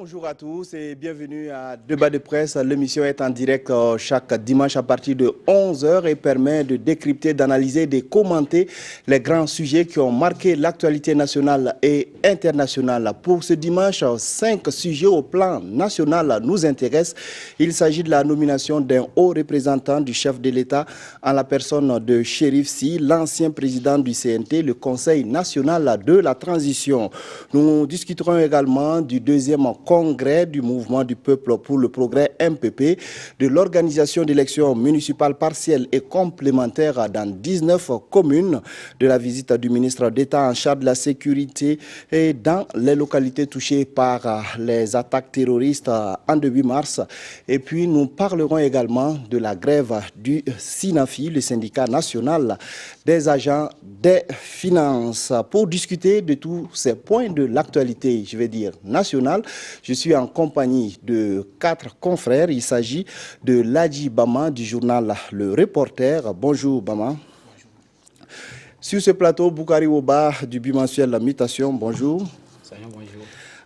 Bonjour à tous et bienvenue à Débat de presse. L'émission est en direct chaque dimanche à partir de 11 h et permet de décrypter, d'analyser, de commenter les grands sujets qui ont marqué l'actualité nationale et internationale. Pour ce dimanche, 5 sujets au plan national nous intéressent. Il s'agit de la nomination d'un haut représentant du chef de l'État en la personne de Chérif Sy, l'ancien président du CNT, le Conseil national de la transition. Nous discuterons également du deuxième congrès du mouvement du peuple pour le progrès MPP, de l'organisation d'élections municipales partielles et complémentaires dans 19 communes, de la visite du ministre d'État en charge de la sécurité et dans les localités touchées par les attaques terroristes en début mars. Et puis nous parlerons également de la grève du SINAFI, le syndicat national des agents des finances. Pour discuter de tous ces points de l'actualité, je vais dire nationale, je suis en compagnie de 4 confrères. Il s'agit de Ladji Bama du journal Le Reporter. Bonjour Bama. Bonjour. Sur ce plateau, Boukari Oba du bimensuel La Mutation. Bonjour. Salut, bonjour.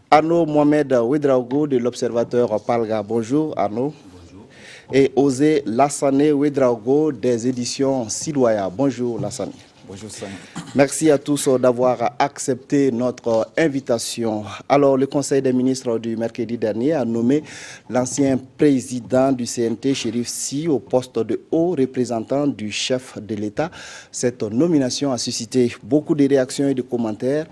Arnaud Mohamed Ouedraogo de l'Observateur Palga. Bonjour Arnaud. Bonjour. Et Osé Lassane Ouedraogo des éditions Sidoya. Bonjour Lassane. Bonjour Sam. Merci à tous d'avoir accepté notre invitation. Alors, le Conseil des ministres du mercredi dernier a nommé l'ancien président du CNT, Chérif Sy, au poste de haut représentant du chef de l'État. Cette nomination a suscité beaucoup de réactions et de commentaires.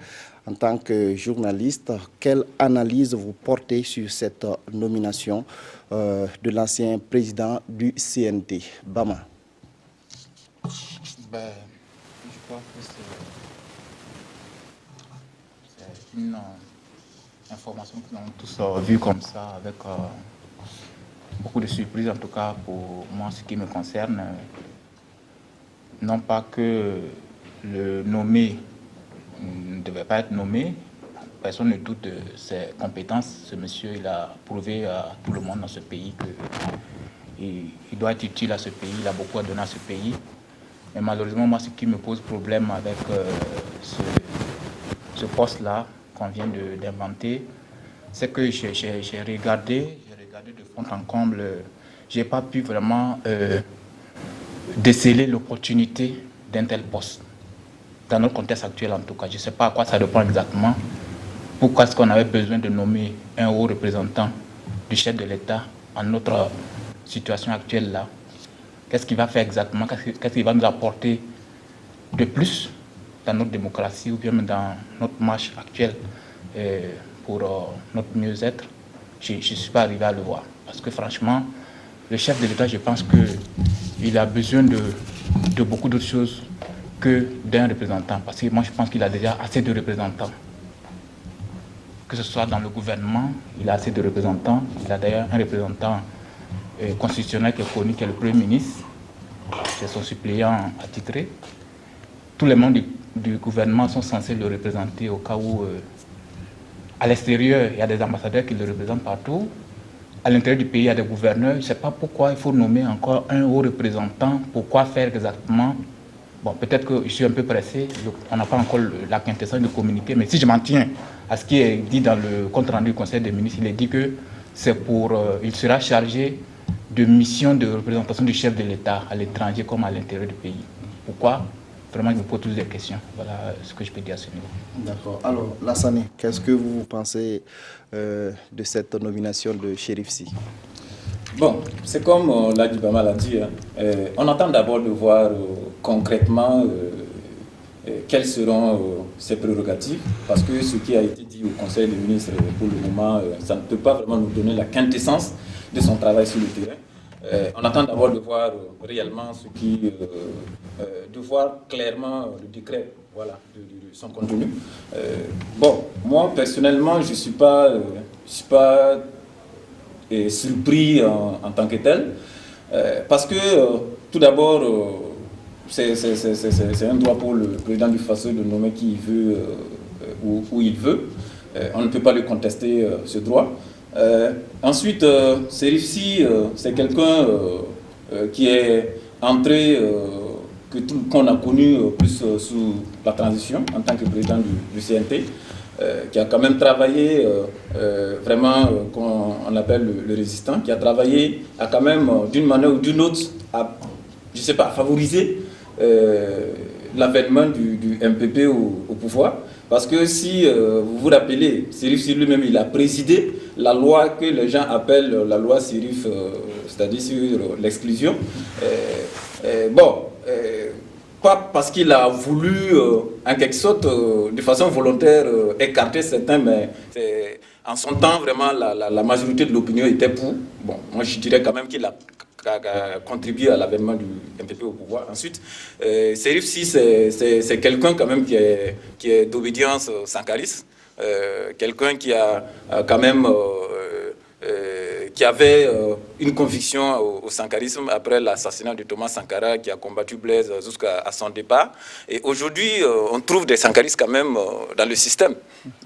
En tant que journaliste, quelle analyse vous portez sur cette nomination de l'ancien président du CNT? Bama. Je crois que c'est une information que nous avons tous vue comme ça, avec beaucoup de surprises, en tout cas pour moi, ce qui me concerne. Non pas que le nommé ne devait pas être nommé, personne ne doute de ses compétences. Ce monsieur, il a prouvé à tout le monde dans ce pays qu'il doit être utile à ce pays, il a beaucoup à donner à ce pays. Mais malheureusement, moi, ce qui me pose problème avec ce poste-là qu'on vient d'inventer, c'est que j'ai regardé de fond en comble. Je n'ai pas pu vraiment déceler l'opportunité d'un tel poste. Dans notre contexte actuel, en tout cas, je ne sais pas à quoi ça dépend exactement. Pourquoi est-ce qu'on avait besoin de nommer un haut représentant du chef de l'État en notre situation actuelle là? Qu'est-ce qu'il va faire exactement? Qu'est-ce qu'il va nous apporter de plus dans notre démocratie ou bien dans notre marche actuelle pour notre mieux-être? Je ne suis pas arrivé à le voir. Parce que franchement, le chef de l'État, je pense qu'il a besoin de beaucoup d'autres choses que d'un représentant. Parce que moi, je pense qu'il a déjà assez de représentants. Que ce soit dans le gouvernement, il a assez de représentants. Il a d'ailleurs un représentant constitutionnel qui est connu, qui est le Premier ministre. C'est son suppléant attitré. Tous les membres du gouvernement sont censés le représenter au cas où, à l'extérieur, il y a des ambassadeurs qui le représentent partout. À l'intérieur du pays, il y a des gouverneurs. Je ne sais pas pourquoi il faut nommer encore un haut représentant. Pourquoi faire exactement? Bon, peut-être que je suis un peu pressé. On n'a pas encore la quintessence de communiquer. Mais si je m'en tiens à ce qui est dit dans le compte-rendu du Conseil des ministres, il est dit que c'est il sera chargé de mission de représentation du chef de l'État à l'étranger comme à l'intérieur du pays. Pourquoi? Vraiment, je me pose toutes les questions. Voilà ce que je peux dire à ce niveau. D'accord. Alors, Lassane, qu'est-ce que vous pensez de cette nomination de Chérif Sy? Bon, c'est comme Ladji Bama l'a dit. On attend d'abord de voir concrètement quelles seront ses prérogatives, parce que ce qui a été dit au Conseil des ministres pour le moment, ça ne peut pas vraiment nous donner la quintessence de son travail sur le terrain. On attend d'abord de voir réellement de voir clairement le décret, voilà, de son contenu. Bon, moi personnellement, je suis pas surpris en tant que tel, parce que tout d'abord, c'est un droit pour le président du FASO de nommer qui il veut où il veut. On ne peut pas lui contester ce droit. Ensuite, Chérif Sy, c'est quelqu'un qui est entré, qu'on a connu plus sous la transition en tant que président du CNT. qui a quand même travaillé vraiment, qu'on appelle le résistant, qui a travaillé, a quand même, d'une manière ou d'une autre, je ne sais pas, favoriser l'avènement du MPP au pouvoir. Parce que si vous vous rappelez, Chérif Sy lui-même, il a présidé la loi que les gens appellent la loi Chérif, c'est-à-dire sur l'exclusion. Pas parce qu'il a voulu, en quelque sorte, de façon volontaire, écarter certains, mais en son temps, vraiment, la majorité de l'opinion était pour. Bon, moi, je dirais quand même qu'il a contribué à l'avènement du MPP au pouvoir. Ensuite, Chérif Sy, c'est quelqu'un quand même qui est d'obédience sankariste, quelqu'un qui a quand même... qui avait une conviction au sankarisme après l'assassinat de Thomas Sankara, qui a combattu Blaise jusqu'à son départ. Et aujourd'hui, on trouve des sankaristes quand même dans le système.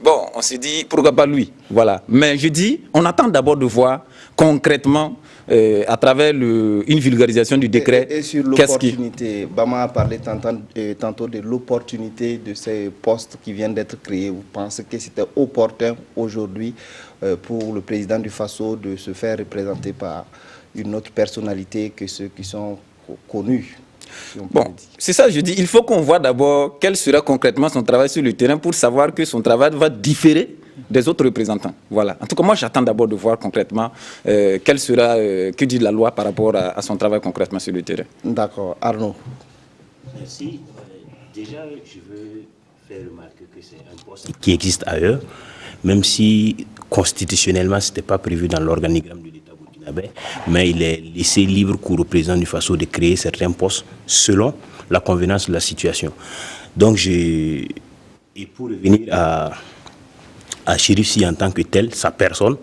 Bon, on s'est dit, pourquoi pas lui? Voilà. Mais je dis, on attend d'abord de voir concrètement, à travers une vulgarisation du décret. Et sur l'opportunité, Bama a parlé tantôt de l'opportunité de ces postes qui viennent d'être créés. Vous pensez que c'était opportun aujourd'hui pour le président du Faso de se faire représenter par une autre personnalité que ceux qui sont connus? Si bon, c'est ça, je dis, il faut qu'on voit d'abord quel sera concrètement son travail sur le terrain pour savoir que son travail va différer des autres représentants. Voilà. En tout cas, moi, j'attends d'abord de voir concrètement quel sera, que dit la loi par rapport à son travail concrètement sur le terrain. D'accord. Arnaud. Merci. Déjà, je veux faire remarquer que c'est un poste qui existe ailleurs, même si constitutionnellement, ce n'était pas prévu dans l'organigramme de l'État burkinabé, mais il est laissé libre cours au président du Faso de créer certains postes selon la convenance de la situation. Donc, et pour revenir à Chérif Sy en tant que tel, sa personne,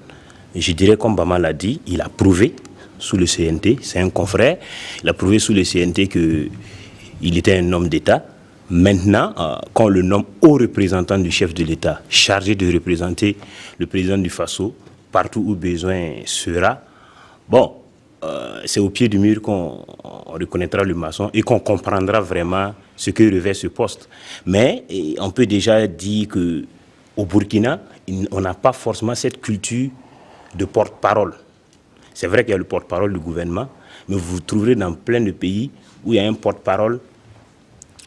je dirais comme Bama l'a dit, il a prouvé sous le CNT, c'est un confrère, il a prouvé sous le CNT qu'il était un homme d'État. Maintenant, quand on le nomme haut représentant du chef de l'État, chargé de représenter le président du Faso, partout où besoin sera, bon, c'est au pied du mur qu'on reconnaîtra le maçon et qu'on comprendra vraiment ce que revêt ce poste. Mais on peut déjà dire qu'au Burkina, on n'a pas forcément cette culture de porte-parole. C'est vrai qu'il y a le porte-parole du gouvernement, mais vous vous trouverez dans plein de pays où il y a un porte-parole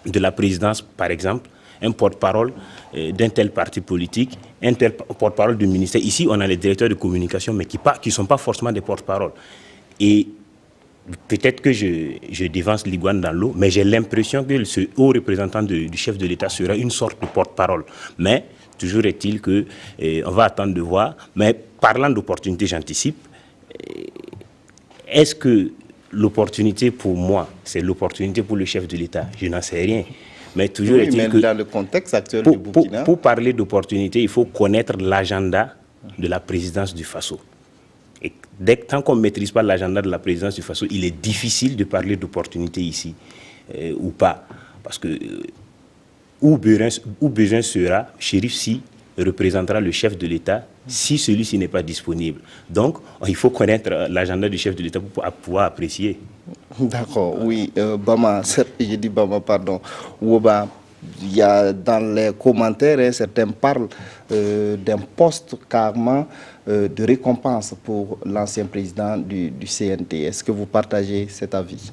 de la présidence, par exemple, un porte-parole d'un tel parti politique, un tel porte-parole du ministère. Ici, on a les directeurs de communication, mais qui ne sont pas forcément des porte-parole. Et peut-être que je dévance l'iguane dans l'eau, mais j'ai l'impression que ce haut représentant du chef de l'État sera une sorte de porte-parole. Mais toujours est-il qu'on va attendre de voir. Mais parlant d'opportunité, j'anticipe. Est-ce que l'opportunité pour moi, c'est l'opportunité pour le chef de l'État? Je n'en sais rien. Mais toujours est-il que dans le contexte actuel du Burkina, pour parler d'opportunité, il faut connaître l'agenda de la présidence du Faso. Et tant qu'on ne maîtrise pas l'agenda de la présidence du Faso, il est difficile de parler d'opportunité ici, ou pas. Parce que où besoin sera, Chérif Sy représentera le chef de l'État si celui-ci n'est pas disponible. Donc, il faut connaître l'agenda du chef de l'État pour pouvoir apprécier. D'accord, oui. Bama, j'ai dit Bama, pardon. Ouba, il y a dans les commentaires, certains parlent d'un poste carrément de récompense pour l'ancien président du CNT. Est-ce que vous partagez cet avis?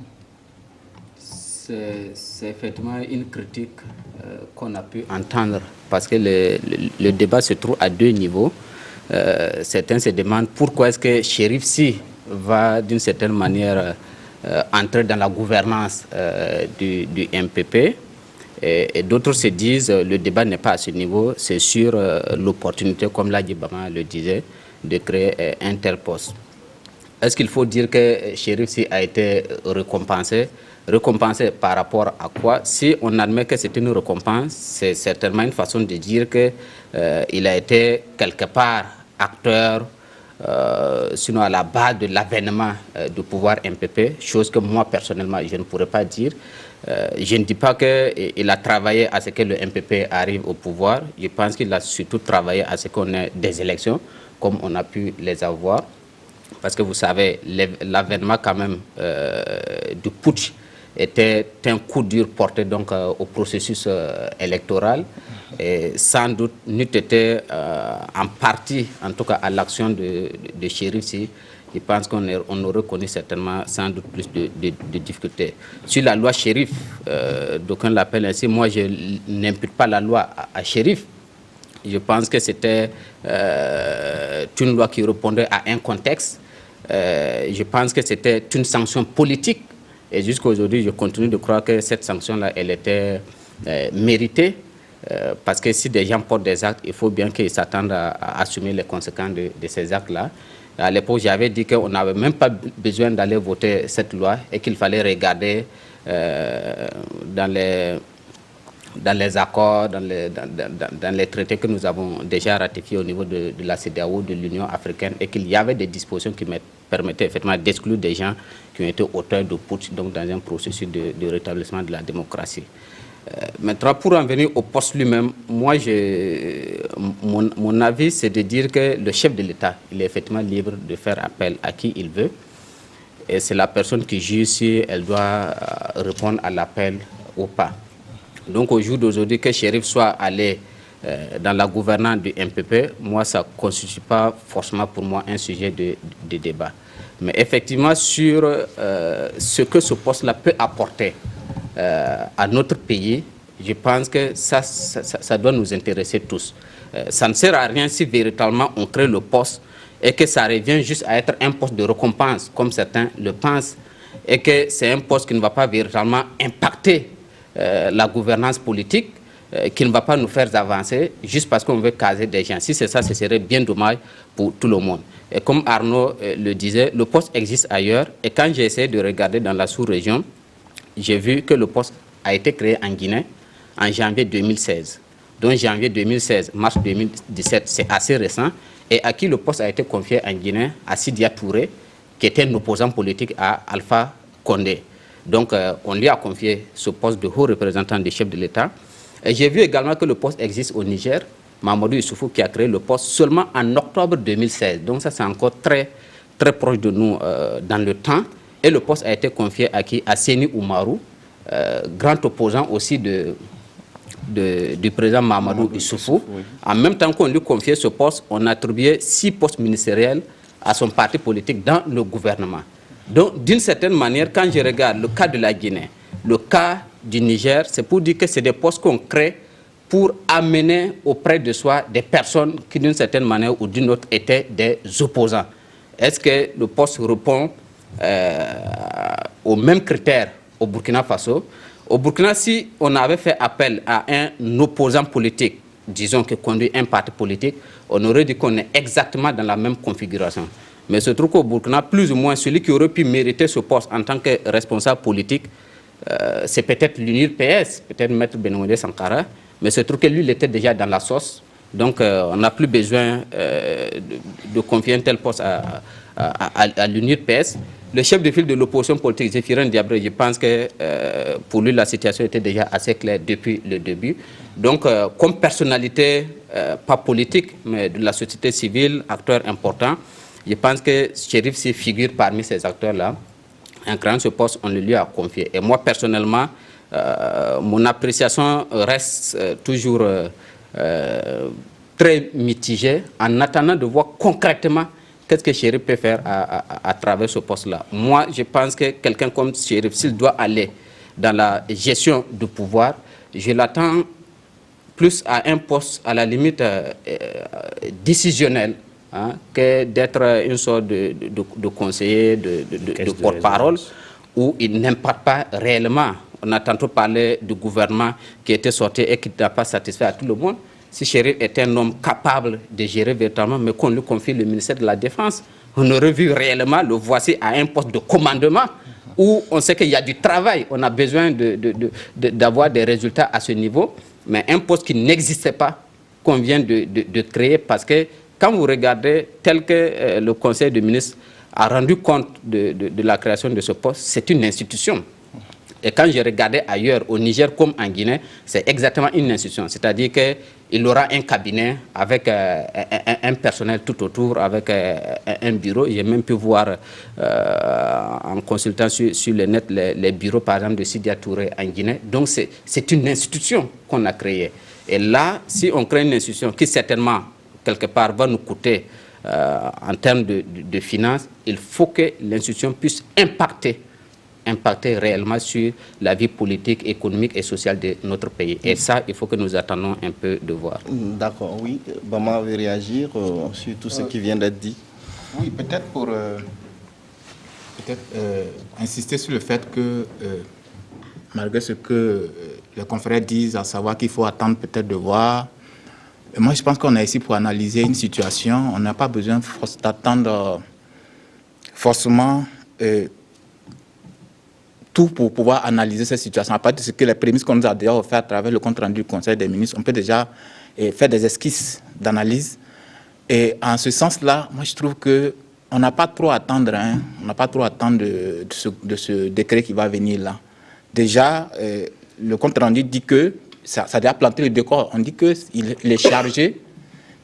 C'est effectivement une critique qu'on a pu entendre parce que le débat se trouve à deux niveaux. Certains se demandent pourquoi est-ce que Chérif Sy va d'une certaine manière entrer dans la gouvernance du MPP et d'autres se disent le débat n'est pas à ce niveau, c'est sur l'opportunité, comme Ladji Bama le disait, de créer un tel poste. Est-ce qu'il faut dire que Chérif Sy a été récompensé par rapport à quoi? Si on admet que c'est une récompense, c'est certainement une façon de dire qu'il a été quelque part acteur, sinon à la base de l'avènement du pouvoir MPP, chose que moi personnellement je ne pourrais pas dire. Je ne dis pas qu'il a travaillé à ce que le MPP arrive au pouvoir, je pense qu'il a surtout travaillé à ce qu'on ait des élections, comme on a pu les avoir. Parce que vous savez, l'avènement quand même du putsch était un coup dur porté donc au processus électoral. et sans doute n'eût été en partie, en tout cas à l'action de Chérif Sy, je pense qu'on aurait connu certainement sans doute plus de difficultés. Sur la loi Chérif, d'aucuns l'appellent ainsi, moi je n'impute pas la loi à Chérif. Je pense que c'était une loi qui répondait à un contexte. Je pense que c'était une sanction politique. Et jusqu'à aujourd'hui, je continue de croire que cette sanction-là, elle était méritée. Parce que si des gens portent des actes, il faut bien qu'ils s'attendent à assumer les conséquences de ces actes-là. À l'époque, j'avais dit qu'on n'avait même pas besoin d'aller voter cette loi et qu'il fallait regarder dans les accords, dans les traités que nous avons déjà ratifiés au niveau de la CEDEAO, de l'Union africaine, et qu'il y avait des dispositions qui permettaient effectivement d'exclure des gens qui ont été auteurs de putsch, donc dans un processus de rétablissement de la démocratie. Maintenant, pour en venir au poste lui-même, moi, mon avis, c'est de dire que le chef de l'État, il est effectivement libre de faire appel à qui il veut. Et c'est la personne qui juge si elle doit répondre à l'appel ou pas. Donc, au jour d'aujourd'hui, que Chérif soit allé dans la gouvernance du MPP, moi, ça ne constitue pas forcément pour moi un sujet de débat. Mais effectivement, sur ce que ce poste-là peut apporter à notre pays, je pense que ça doit nous intéresser tous. Ça ne sert à rien si véritablement on crée le poste et que ça revient juste à être un poste de récompense, comme certains le pensent, et que c'est un poste qui ne va pas véritablement impacter la gouvernance politique, qui ne va pas nous faire avancer juste parce qu'on veut caser des gens. Si c'est ça, ce serait bien dommage pour tout le monde. Et comme Arnaud le disait, le poste existe ailleurs, et quand j'ai essayé de regarder dans la sous-région, j'ai vu que le poste a été créé en Guinée en janvier 2016. Donc janvier 2016, mars 2017, c'est assez récent. Et à qui le poste a été confié en Guinée? À Sidia Touré, qui était un opposant politique à Alpha Condé. Donc on lui a confié ce poste de haut représentant du chef de l'État. Et j'ai vu également que le poste existe au Niger. Mamadou Issoufou qui a créé le poste seulement en octobre 2016. Donc ça, c'est encore très, très proche de nous dans le temps. Et le poste a été confié à qui? À Séni Oumarou, grand opposant aussi du président Mamadou Issoufou. Oui. En même temps qu'on lui confiait ce poste, on attribuait 6 postes ministériels à son parti politique dans le gouvernement. Donc, d'une certaine manière, quand je regarde le cas de la Guinée, le cas du Niger, c'est pour dire que c'est des postes qu'on crée pour amener auprès de soi des personnes qui, d'une certaine manière ou d'une autre, étaient des opposants. Est-ce que le poste répond aux mêmes critères au Burkina Faso? Au Burkina, si on avait fait appel à un opposant politique, disons que conduit un parti politique, on aurait dit qu'on est exactement dans la même configuration. Mais il se trouve qu'au Burkina, plus ou moins, celui qui aurait pu mériter ce poste en tant que responsable politique, c'est peut-être l'UNIR PS, peut-être Maître Benoué Sankara, mais il se trouve que lui, il était déjà dans la sauce. Donc, on n'a plus besoin de confier un tel poste à l'UNIR PS. Le chef de file de l'opposition politique, Zéphirin Diabré, je pense que pour lui, la situation était déjà assez claire depuis le début. Donc, comme personnalité, pas politique, mais de la société civile, acteur important, je pense que Chérif Sy figure parmi ces acteurs-là. En créant ce poste, on le lui a confié. Et moi, personnellement, mon appréciation reste toujours très mitigée en attendant de voir concrètement qu'est-ce que Chérif peut faire à travers ce poste-là. Moi, je pense que quelqu'un comme Chérif, s'il doit aller dans la gestion du pouvoir, je l'attends plus à un poste, à la limite, décisionnel, hein, que d'être une sorte de conseiller, de porte-parole, où il n'impacte pas réellement. On a tantôt parlé du gouvernement qui était sorti et qui n'a pas satisfait à tout le monde. Si Chérif était un homme capable de gérer véritablement, mais qu'on lui confie le ministère de la Défense, on aurait vu réellement le voici à un poste de commandement où on sait qu'il y a du travail. On a besoin d'avoir des résultats à ce niveau, mais un poste qui n'existait pas, qu'on vient de créer, parce que quand vous regardez tel que le Conseil des ministres a rendu compte de la création de ce poste, c'est une institution. Et quand je regardais ailleurs, au Niger comme en Guinée, c'est exactement une institution. C'est-à-dire qu'il aura un cabinet avec un personnel tout autour, avec un bureau. J'ai même pu voir, en consultant sur le net, les bureaux, par exemple, de Sidia Touré en Guinée. Donc, c'est une institution qu'on a créée. Et là, si on crée une institution qui certainement, quelque part, va nous coûter en termes de finances, il faut que l'institution puisse impacter réellement sur la vie politique, économique et sociale de notre pays. Et ça, il faut que nous attendons un peu de voir. D'accord, oui. Bama veut réagir sur tout ce qui vient d'être dit. Oui, peut-être pour insister sur le fait que, malgré ce que les confrères disent, à savoir qu'il faut attendre peut-être de voir, moi je pense qu'on est ici pour analyser une situation. On n'a pas besoin d'attendre forcément tout pour pouvoir analyser cette situation. À partir de ce que les prémices qu'on nous a déjà offertes à travers le compte rendu du Conseil des ministres, on peut déjà faire des esquisses d'analyse. Et en ce sens-là, moi je trouve qu'on n'a pas trop à attendre, on n'a pas trop à attendre de ce décret qui va venir là. Déjà, le compte rendu dit que ça a déjà planté le décor. On dit qu'il est chargé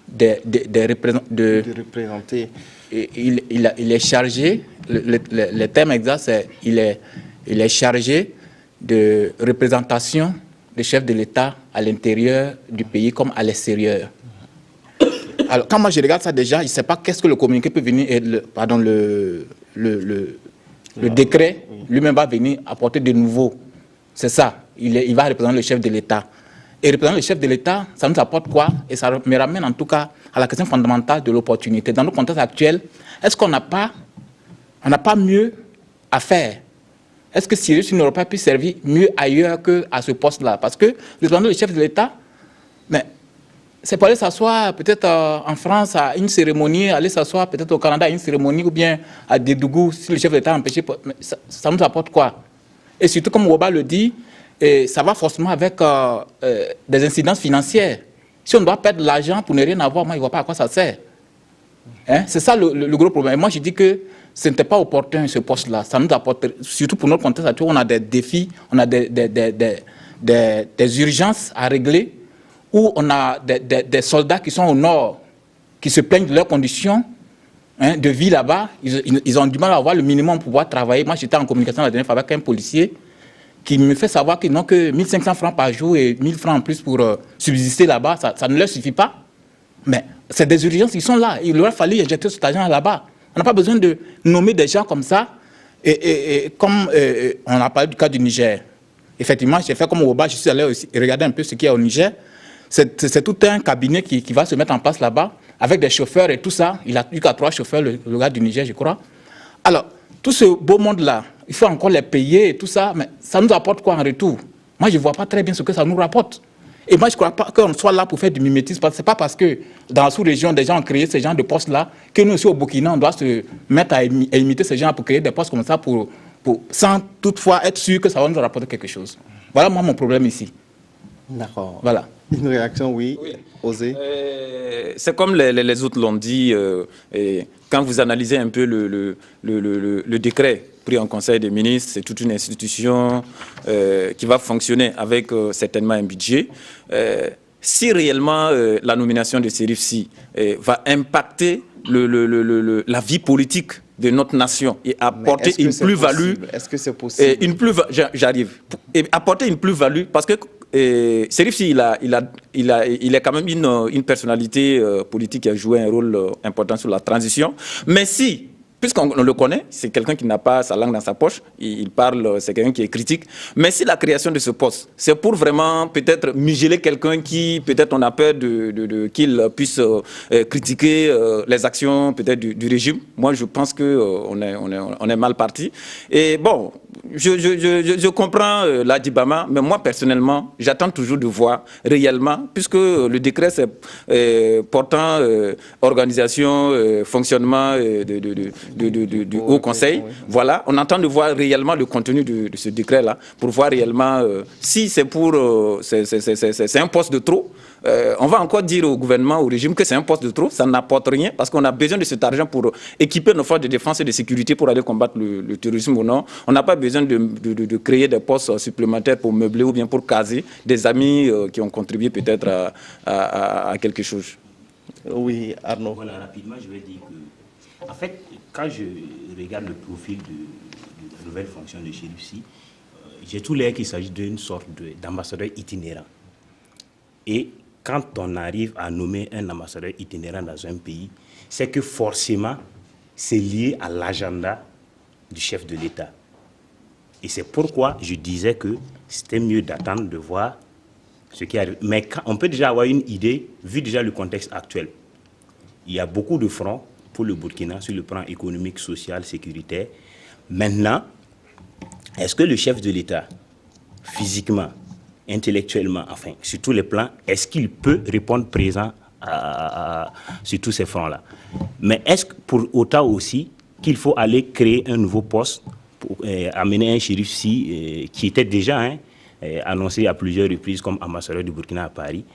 de représenter. Il est chargé, le terme exact c'est il est chargé de représentation des chefs de l'État à l'intérieur du pays comme à l'extérieur. Alors, quand moi je regarde ça déjà, je ne sais pas qu'est-ce que le communiqué peut venir, le décret lui-même va venir apporter de nouveau. C'est ça, il va représenter le chef de l'État. Et représenter le chef de l'État, ça nous apporte quoi? Et ça me ramène en tout cas à la question fondamentale de l'opportunité. Dans le contexte actuel, est-ce qu'on n'a pas mieux à faire? Est-ce que Cyrus n'aurait pas pu servir mieux ailleurs qu'à ce poste-là? Parce que représenter le chef de l'État, mais c'est pour aller s'asseoir peut-être en France à une cérémonie, aller s'asseoir peut-être au Canada à une cérémonie ou bien à Dédougou si le chef de l'État est empêché. Ça nous apporte quoi? Et surtout, comme Woba le dit, ça va forcément avec des incidences financières. Si on doit perdre l'argent pour ne rien avoir, moi je ne vois pas à quoi ça sert. Hein? C'est ça le gros problème. Et moi je dis que ce n'était pas opportun ce poste-là. Ça nous apporte, surtout pour notre contexte actuel, on a des défis, on a des urgences à régler, où on a des soldats qui sont au nord, qui se plaignent de leurs conditions de vie là-bas. Ils ont du mal à avoir le minimum pour pouvoir travailler. Moi, j'étais en communication la dernière fois avec un policier qui me fait savoir qu'ils n'ont que 1500 francs par jour et 1000 francs en plus pour subsister là-bas. Ça ne leur suffit pas. Mais c'est des urgences qui sont là. Il aurait fallu injecter cet argent là-bas. On n'a pas besoin de nommer des gens comme ça. Et comme on a parlé du cas du Niger, effectivement, j'ai fait comme Oba, je suis allé aussi regarder un peu ce qu'il y a au Niger. C'est tout un cabinet qui va se mettre en place là-bas, avec des chauffeurs et tout ça. Il a eu qu'à 3 chauffeurs, le gars du Niger, je crois. Alors, tout ce beau monde-là, il faut encore les payer et tout ça, mais ça nous apporte quoi en retour? Moi, je ne vois pas très bien ce que ça nous rapporte. Et moi, je ne crois pas qu'on soit là pour faire du mimétisme. Ce n'est pas parce que dans la sous-région, des gens ont créé ce genre de postes-là que nous aussi au Burkina, on doit se mettre à imiter ces gens pour créer des postes comme ça sans toutefois être sûr que ça va nous rapporter quelque chose. Voilà moi mon problème ici. D'accord. Voilà. Une réaction, oui. Osez. C'est comme les autres l'ont dit, quand vous analysez un peu le décret pris en Conseil des ministres, c'est toute une institution qui va fonctionner avec certainement un budget. Si réellement la nomination de Chérif Sy va impacter la vie politique de notre nation et apporter une plus-value. Est-ce que c'est possible? J'arrive. Et apporter une plus-value parce que Chérif Sy, il est quand même une personnalité politique qui a joué un rôle important sur la transition. Mais si, puisqu'on le connaît, c'est quelqu'un qui n'a pas sa langue dans sa poche, il parle, c'est quelqu'un qui est critique. Mais si la création de ce poste, c'est pour vraiment peut-être museler quelqu'un qui, peut-être on a peur qu'il puisse critiquer les actions peut-être du régime, moi je pense qu'on est mal parti. Et bon, je comprends l'Adibama, mais moi personnellement, j'attends toujours de voir réellement, puisque le décret c'est portant organisation, fonctionnement du Haut Conseil. Oui. Voilà, on attend de voir réellement le contenu de ce décret-là, pour voir réellement si c'est c'est un poste de trop. On va encore dire au gouvernement, au régime que c'est un poste de trop, ça n'apporte rien, parce qu'on a besoin de cet argent pour équiper nos forces de défense et de sécurité pour aller combattre le terrorisme ou non. On n'a pas besoin de créer des postes supplémentaires pour meubler ou bien pour caser des amis qui ont contribué peut-être à quelque chose. Oui, Arnaud. Voilà, rapidement, je vais dire que, en fait, quand je regarde le profil de la nouvelle fonction de Chérif Sy, j'ai tout l'air qu'il s'agit d'une sorte d'ambassadeur itinérant. Et quand on arrive à nommer un ambassadeur itinérant dans un pays, c'est que forcément, c'est lié à l'agenda du chef de l'État. Et c'est pourquoi je disais que c'était mieux d'attendre de voir ce qui arrive. Mais on peut déjà avoir une idée, vu déjà le contexte actuel. Il y a beaucoup de fronts pour le Burkina sur le plan économique, social, sécuritaire. Maintenant, est-ce que le chef de l'État, physiquement, intellectuellement, enfin, sur tous les plans, est-ce qu'il peut répondre présent sur tous ces fronts-là? Mais est-ce que pour autant aussi qu'il faut aller créer un nouveau poste pour amener un shérif qui était déjà annoncé à plusieurs reprises comme ambassadeur du Burkina à Paris?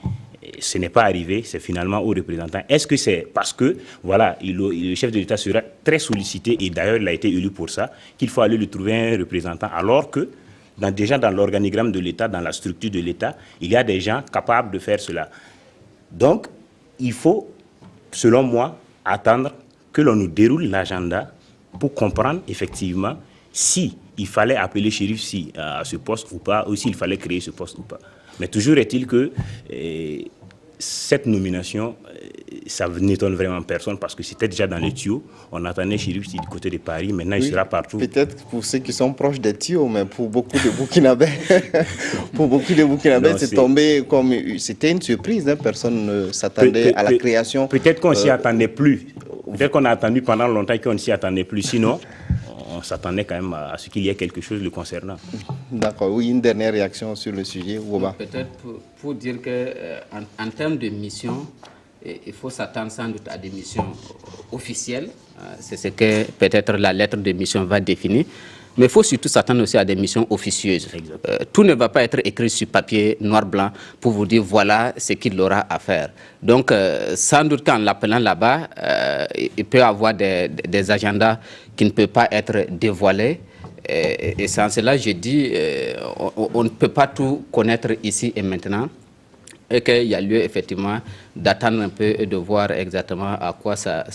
Ce n'est pas arrivé, c'est finalement aux représentants. Est-ce que c'est parce que voilà, le chef de l'État sera très sollicité, et d'ailleurs il a été élu pour ça, qu'il faut aller lui trouver un représentant, alors que déjà dans l'organigramme de l'État, dans la structure de l'État, il y a des gens capables de faire cela. Donc, il faut, selon moi, attendre que l'on nous déroule l'agenda pour comprendre effectivement si il fallait appeler Chérif Sy à ce poste ou pas, ou s'il fallait créer ce poste ou pas. Mais toujours est-il que cette nomination, ça n'étonne vraiment personne parce que c'était déjà dans les tuyaux. On attendait Chérif Sy du côté de Paris, maintenant il sera partout. Peut-être pour ceux qui sont proches des tuyaux, mais pour beaucoup de Burkinabés, c'est tombé comme... C'était une surprise, hein, personne ne s'attendait à la création. Peut-être qu'on s'y attendait plus. Peut-être qu'on a attendu pendant longtemps qu'on ne s'y attendait plus. Sinon, on s'attendait quand même à ce qu'il y ait quelque chose le concernant. D'accord, oui, une dernière réaction sur le sujet, Woba. Peut-être pour dire qu'en termes de mission, il faut s'attendre sans doute à des missions officielles. C'est ce que peut-être la lettre de mission va définir. Mais il faut surtout s'attendre aussi à des missions officieuses. Tout ne va pas être écrit sur papier noir-blanc pour vous dire voilà ce qu'il aura à faire. Donc, sans doute qu'en l'appelant là-bas, il peut y avoir des agendas qui ne peuvent pas être dévoilés. Et sans cela, je dis, on ne peut pas tout connaître ici et maintenant. Et qu'il y a lieu effectivement d'attendre un peu et de voir exactement à quoi ça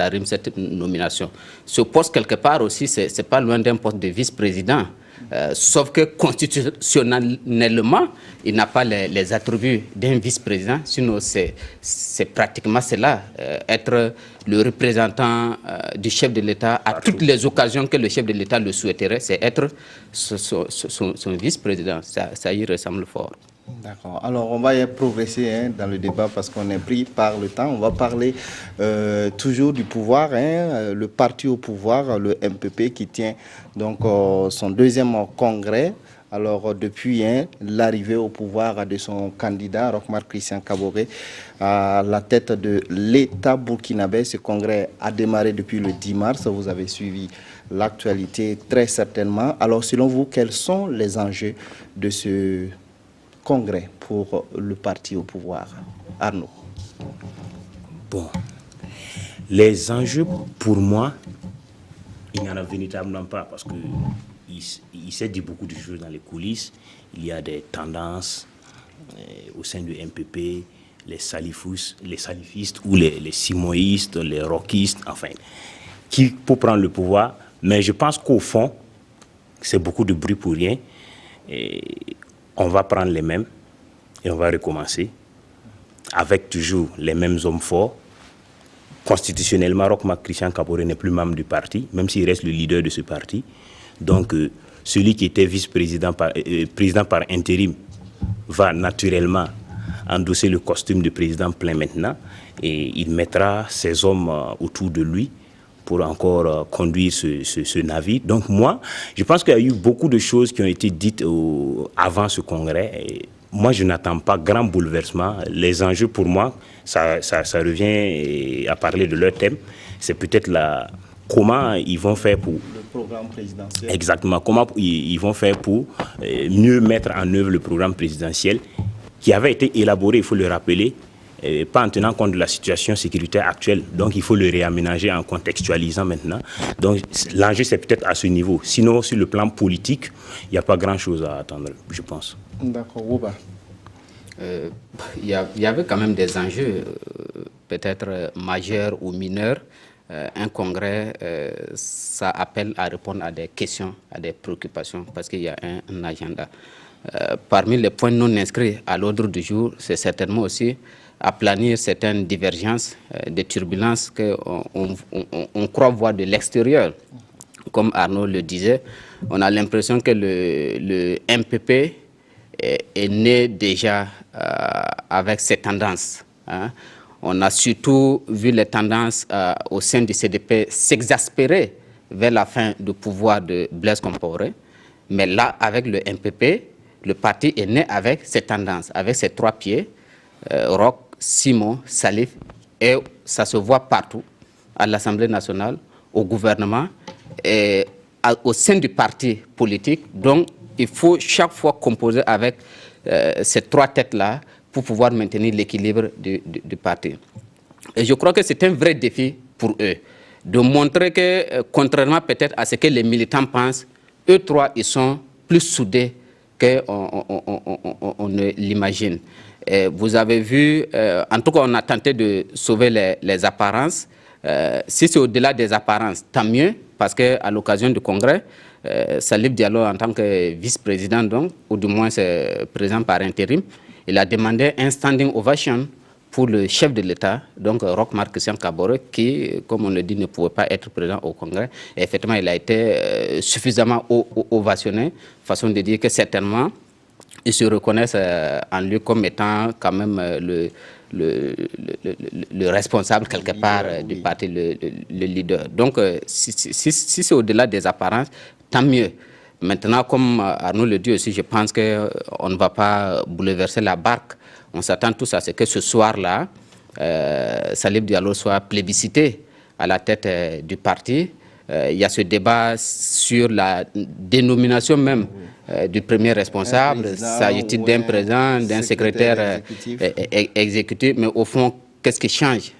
rime cette nomination. Ce poste, quelque part aussi, c'est pas loin d'un poste de vice-président. Sauf que constitutionnellement, il n'a pas les attributs d'un vice-président, sinon c'est pratiquement cela, être le représentant du chef de l'État à toutes les occasions que le chef de l'État le souhaiterait, c'est être son vice-président. Ça y ressemble fort. D'accord. Alors, on va y progresser dans le débat parce qu'on est pris par le temps. On va parler toujours du pouvoir, le parti au pouvoir, le MPP, qui tient donc son deuxième congrès. Alors, depuis l'arrivée au pouvoir de son candidat, Roch-Marc Christian Kaboré, à la tête de l'État burkinabé, ce congrès a démarré depuis le 10 mars. Vous avez suivi l'actualité très certainement. Alors, selon vous, quels sont les enjeux de ce congrès pour le parti au pouvoir? Arnaud. Bon, les enjeux pour moi, il n'y en a véritablement pas parce qu'il s'est dit beaucoup de choses dans les coulisses. Il y a des tendances au sein du MPP, les salifistes ou les simoïstes, les rockistes, enfin, qui pour prendre le pouvoir. Mais je pense qu'au fond, c'est beaucoup de bruit pour rien. On va prendre les mêmes et on va recommencer avec toujours les mêmes hommes forts. Constitutionnellement, Roch-Marc Christian Kaboré n'est plus membre du parti, même s'il reste le leader de ce parti. Donc, celui qui était vice-président président par intérim va naturellement endosser le costume de président plein maintenant et il mettra ses hommes autour de lui pour encore conduire ce navire. Donc moi, je pense qu'il y a eu beaucoup de choses qui ont été dites avant ce congrès. Et moi, je n'attends pas grand bouleversement. Les enjeux, pour moi, ça revient à parler de leur thème. C'est peut-être comment ils vont faire pour... Le programme présidentiel. Exactement. Comment ils vont faire pour mieux mettre en œuvre le programme présidentiel qui avait été élaboré, il faut le rappeler, pas en tenant compte de la situation sécuritaire actuelle. Donc, il faut le réaménager en contextualisant maintenant. Donc, l'enjeu, c'est peut-être à ce niveau. Sinon, sur le plan politique, il n'y a pas grand-chose à attendre, je pense. D'accord. Woba. Il y avait quand même des enjeux, peut-être majeurs ou mineurs. Un congrès, ça appelle à répondre à des questions, à des préoccupations, parce qu'il y a un agenda. parmi les points non inscrits à l'ordre du jour, c'est certainement aussi aplanir certaines divergences, des turbulences qu'on croit voir de l'extérieur. Comme Arnaud le disait, on a l'impression que le MPP est né déjà avec ces tendances. Hein. On a surtout vu les tendances au sein du CDP s'exaspérer vers la fin du pouvoir de Blaise Compaoré. Mais là, avec le MPP, le parti est né avec ces tendances, avec ses trois pieds, Roch, Simon, Salif, et ça se voit partout, à l'Assemblée nationale, au gouvernement, et au sein du parti politique. Donc, il faut chaque fois composer avec ces trois têtes-là pour pouvoir maintenir l'équilibre du parti. Et je crois que c'est un vrai défi pour eux, de montrer que, contrairement peut-être à ce que les militants pensent, eux trois, ils sont plus soudés qu'on ne l'imagine. Vous avez vu, en tout cas, on a tenté de sauver les apparences. Si c'est au-delà des apparences, tant mieux, parce qu'à l'occasion du congrès, Salif Diallo, en tant que vice-président, donc, ou du moins président par intérim, il a demandé un standing ovation pour le chef de l'État, donc Roch Marc Christian Kaboré, qui, comme on le dit, ne pouvait pas être présent au Congrès. Et effectivement, il a été suffisamment ovationné, façon de dire que certainement, ils se reconnaissent en lui comme étant quand même le responsable quelque part du parti, le leader. Donc, si c'est au-delà des apparences, tant mieux. Maintenant, comme Arnaud le dit aussi, je pense qu'on ne va pas bouleverser la barque. On s'attend tous à ce que ce soir-là, Salif Diallo soit plébiscité à la tête du parti. Il y a ce débat sur la dénomination même du premier responsable. S'agit-il d'un président, d'un secrétaire exécutif? Mais au fond, qu'est-ce qui change?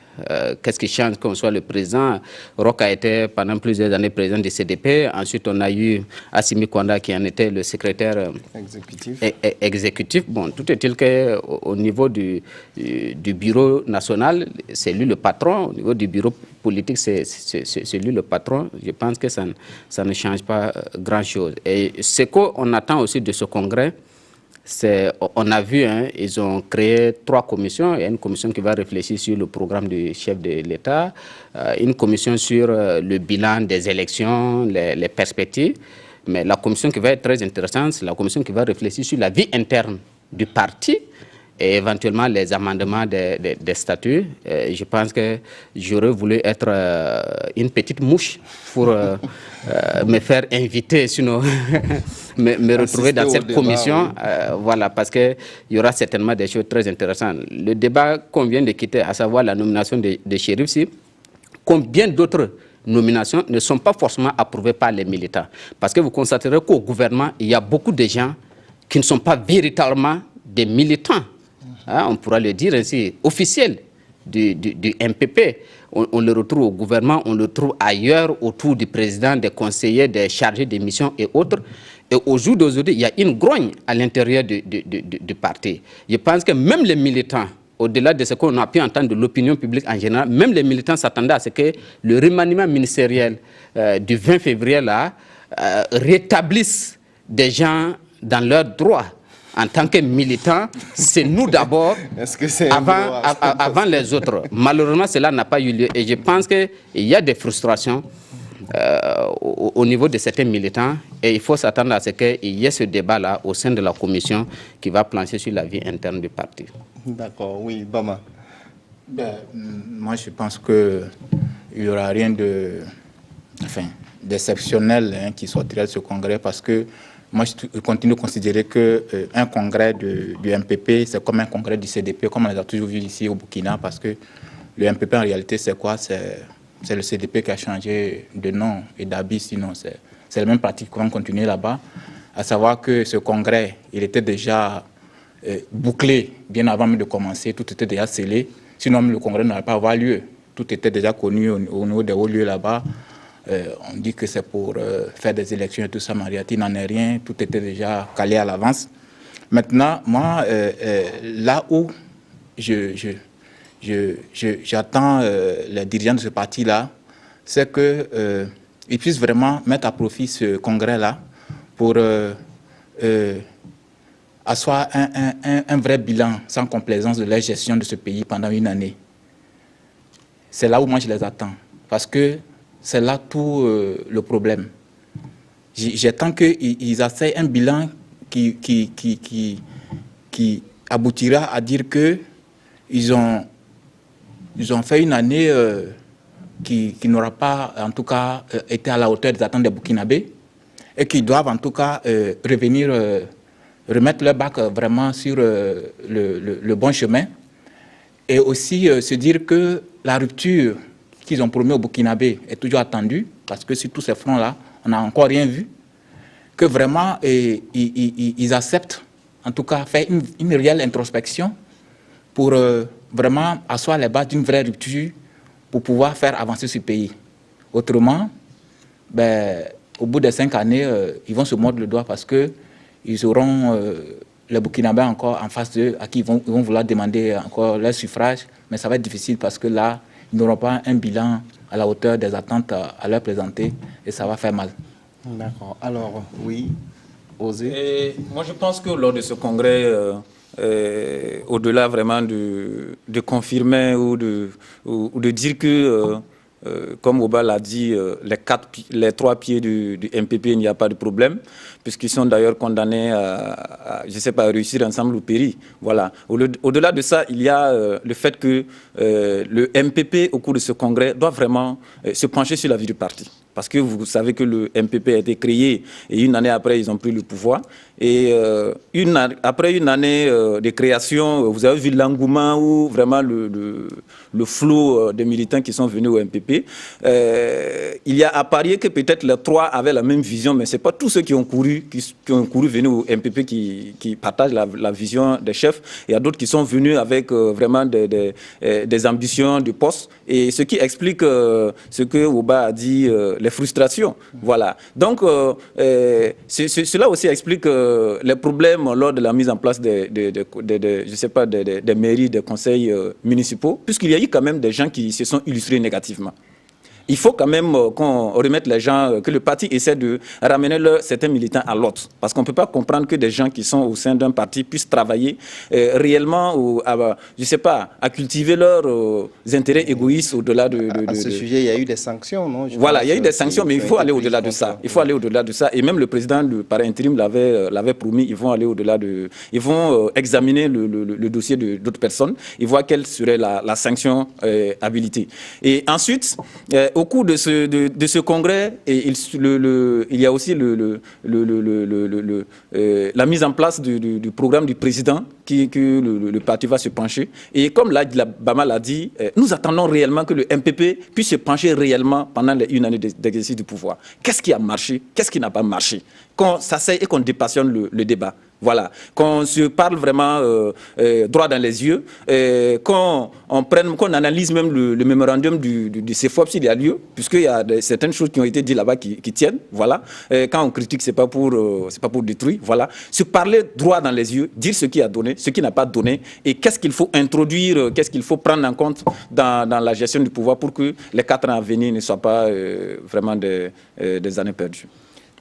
Qu'est-ce qui change qu'on soit le président? Roch a été pendant plusieurs années président du CDP. Ensuite, on a eu Assimi Kwanda qui en était le secrétaire exécutif. Bon, tout est-il qu'au niveau du bureau national, c'est lui le patron. Au niveau du bureau politique, c'est lui le patron. Je pense que ça ne change pas grand-chose. Et ce qu'on attend aussi de ce congrès, on a vu, hein, ils ont créé 3 commissions. Il y a une commission qui va réfléchir sur le programme du chef de l'État, une commission sur le bilan des élections, les perspectives. Mais la commission qui va être très intéressante, c'est la commission qui va réfléchir sur la vie interne du parti et éventuellement les amendements des statuts. Je pense que j'aurais voulu être une petite mouche pour me faire inviter, sinon me retrouver dans cette commission. Voilà, parce qu'il y aura certainement des choses très intéressantes. Le débat qu'on vient de quitter, à savoir la nomination de Chérif Sy, combien d'autres nominations ne sont pas forcément approuvées par les militants. Parce que vous constaterez qu'au gouvernement, il y a beaucoup de gens qui ne sont pas véritablement des militants. Hein, on pourra le dire ainsi, officiels du MPP. On le retrouve au gouvernement, on le trouve ailleurs, autour du président, des conseillers, des chargés de mission et autres. Et au jour d'aujourd'hui, il y a une grogne à l'intérieur du parti. Je pense que même les militants, au-delà de ce qu'on a pu entendre de l'opinion publique en général, même les militants s'attendaient à ce que le remaniement ministériel du 20 février là, rétablisse des gens dans leurs droits. En tant que militants, c'est nous d'abord, avant les autres. Malheureusement, cela n'a pas eu lieu. Et je pense qu'il y a des frustrations au niveau de certains militants. Et il faut s'attendre à ce qu'il y ait ce débat-là au sein de la commission qui va plancher sur la vie interne du parti. D'accord, oui, Bama. Moi, je pense qu'il n'y aura rien d'exceptionnel qui sortira de ce congrès parce que moi, je continue de considérer qu'un congrès du MPP, c'est comme un congrès du CDP, comme on les a toujours vu ici au Burkina, parce que le MPP, en réalité, c'est quoi? C'est le CDP qui a changé de nom et d'habit, sinon c'est le même parti qui va continuer là-bas. À savoir que ce congrès, il était déjà bouclé bien avant même de commencer, tout était déjà scellé, sinon le congrès n'allait pas avoir lieu. Tout était déjà connu au niveau des hauts lieux là-bas. On dit que c'est pour faire des élections et tout ça, mais en réalité, il n'en est rien. Tout était déjà calé à l'avance. Maintenant, moi, là où j'attends les dirigeants de ce parti-là, c'est qu'ils puissent vraiment mettre à profit ce congrès-là pour asseoir un vrai bilan sans complaisance de la gestion de ce pays pendant une année. C'est là où moi je les attends, parce que c'est là tout le problème. J'attends qu'ils essayent un bilan qui aboutira à dire qu'ils ont fait une année qui n'aura pas, en tout cas, été à la hauteur des attentes des Burkinabés et qu'ils doivent, en tout cas, remettre leur bac vraiment sur le bon chemin et aussi se dire que la rupture qu'ils ont promis aux Burkinabés est toujours attendue, parce que sur tous ces fronts-là, on n'a encore rien vu, que vraiment ils acceptent, en tout cas, faire une réelle introspection pour vraiment asseoir les bases d'une vraie rupture pour pouvoir faire avancer ce pays. Autrement, au bout des 5 années, ils vont se mordre le doigt parce qu'ils auront les Burkinabés encore en face d'eux, à qui ils vont vouloir demander encore leur suffrage, mais ça va être difficile parce que là, ils n'auront pas un bilan à la hauteur des attentes à leur présenter et ça va faire mal. D'accord. Alors, oui, Osé. Et moi, je pense que lors de ce congrès, au-delà vraiment de confirmer ou de dire que, comme Oba l'a dit, les 3 pieds du MPP, il n'y a pas de problème, puisqu'ils sont d'ailleurs condamnés à, je ne sais pas, réussir ensemble ou périr. Voilà. Au-delà de ça, il y a le fait que le MPP, au cours de ce congrès, doit vraiment se pencher sur la vie du parti. Parce que vous savez que le MPP a été créé et une année après, ils ont pris le pouvoir. Et après une année de création, vous avez vu l'engouement ou vraiment le flot des militants qui sont venus au MPP. Il y a à parier que peut-être les 3 avaient la même vision, mais ce n'est pas tous ceux qui ont couru venus au MPP qui partagent la vision des chefs. Il y a d'autres qui sont venus avec vraiment des ambitions de poste. Et ce qui explique ce que Oba a dit, les frustrations. Voilà. Donc, cela aussi explique les problèmes lors de la mise en place des mairies, des conseils municipaux, puisqu'il y a eu quand même des gens qui se sont illustrés négativement. Il faut quand même qu'on remette les gens, que le parti essaie de ramener certains militants à l'autre. Parce qu'on ne peut pas comprendre que des gens qui sont au sein d'un parti puissent travailler réellement, ou à cultiver leurs intérêts égoïstes au-delà de... À ce sujet, il y a eu des sanctions, non? Voilà, il y a eu des sanctions, mais il faut aller au-delà de ça. Il faut aller au-delà de ça. Et même le président par intérim l'avait promis, ils vont aller au-delà de... Ils vont examiner le dossier d'autres personnes. Ils voient quelle serait la sanction habilitée. Et ensuite... au cours de ce congrès, il y a aussi la mise en place du programme du président que le parti va se pencher. Et comme Bama l'a dit, nous attendons réellement que le MPP puisse se pencher réellement pendant une année d'exercice du pouvoir. Qu'est-ce qui a marché? Qu'est-ce qui n'a pas marché? Qu'on s'asseye et qu'on dépassionne le débat. Voilà, qu'on se parle vraiment droit dans les yeux, qu'on analyse même le mémorandum du CFOP s'il y a lieu, puisqu'il y a certaines choses qui ont été dites là-bas qui tiennent. Voilà, quand on critique, c'est pas pour détruire. Voilà, se parler droit dans les yeux, dire ce qui a donné, ce qui n'a pas donné, et qu'est-ce qu'il faut introduire, qu'est-ce qu'il faut prendre en compte dans la gestion du pouvoir pour que les 4 ans à venir ne soient pas vraiment des années perdues.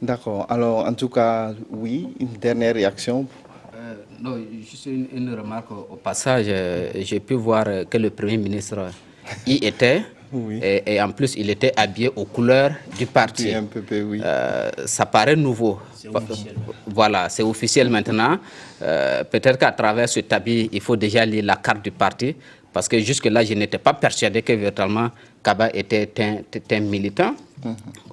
D'accord. Alors, en tout cas, oui, une dernière réaction. Non, juste une remarque au passage. J'ai pu voir que le Premier ministre y était. Oui. Et en plus, il était habillé aux couleurs du parti. Du MPP, oui. Ça paraît nouveau. Voilà, c'est officiel maintenant. Peut-être qu'à travers cet habit, il faut déjà lire la carte du parti. Parce que jusque-là, je n'étais pas persuadé que véritablement Kaba était un militant.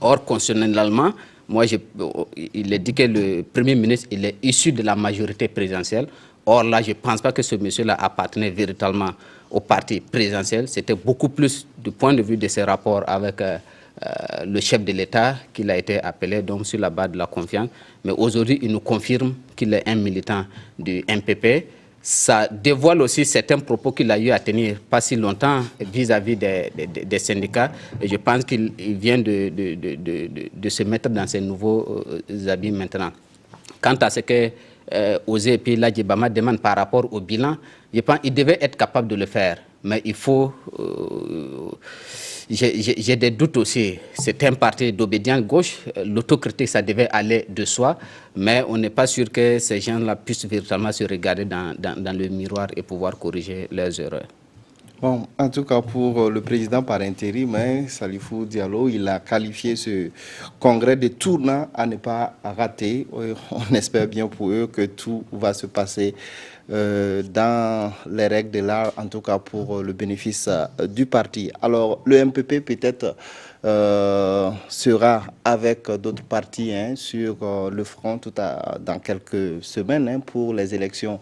Or, constitutionnellement, moi, il est dit que le Premier ministre, il est issu de la majorité présidentielle. Or, là, je ne pense pas que ce monsieur-là appartenait véritablement au parti présidentiel. C'était beaucoup plus du point de vue de ses rapports avec le chef de l'État qu'il a été appelé, donc sur la base de la confiance. Mais aujourd'hui, il nous confirme qu'il est un militant du MPP. Ça dévoile aussi certains propos qu'il a eu à tenir pas si longtemps vis-à-vis des syndicats. Et je pense qu'il vient de se mettre dans ses nouveaux habits maintenant. Quant à ce que Osé et puis Ladji Bama demandent par rapport au bilan, je pense qu'il devait être capable de le faire. Mais il faut... j'ai des doutes aussi. C'est un parti d'obédience gauche. L'autocritique, ça devait aller de soi. Mais on n'est pas sûr que ces gens-là puissent véritablement se regarder dans le miroir et pouvoir corriger leurs erreurs. Bon, en tout cas, pour le président par intérim, Salifou Diallo, il a qualifié ce congrès de tournant à ne pas rater. On espère bien pour eux que tout va se passer dans les règles de l'art, en tout cas pour le bénéfice du parti. Alors, le MPP peut-être sera avec d'autres partis sur le front dans quelques semaines pour les élections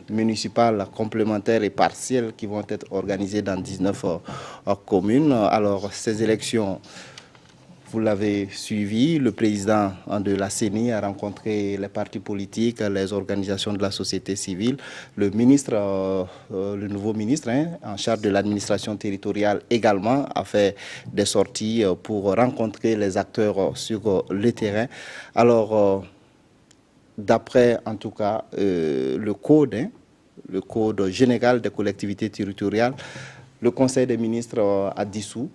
municipales complémentaires et partielles qui vont être organisées dans 19 communes. Alors, ces élections, vous l'avez suivi, le président de la CENI a rencontré les partis politiques, les organisations de la société civile. Le ministre, le nouveau ministre en charge de l'administration territoriale également a fait des sorties pour rencontrer les acteurs sur le terrain. Alors, d'après en tout cas le code général des collectivités territoriales, le Conseil des ministres a dissous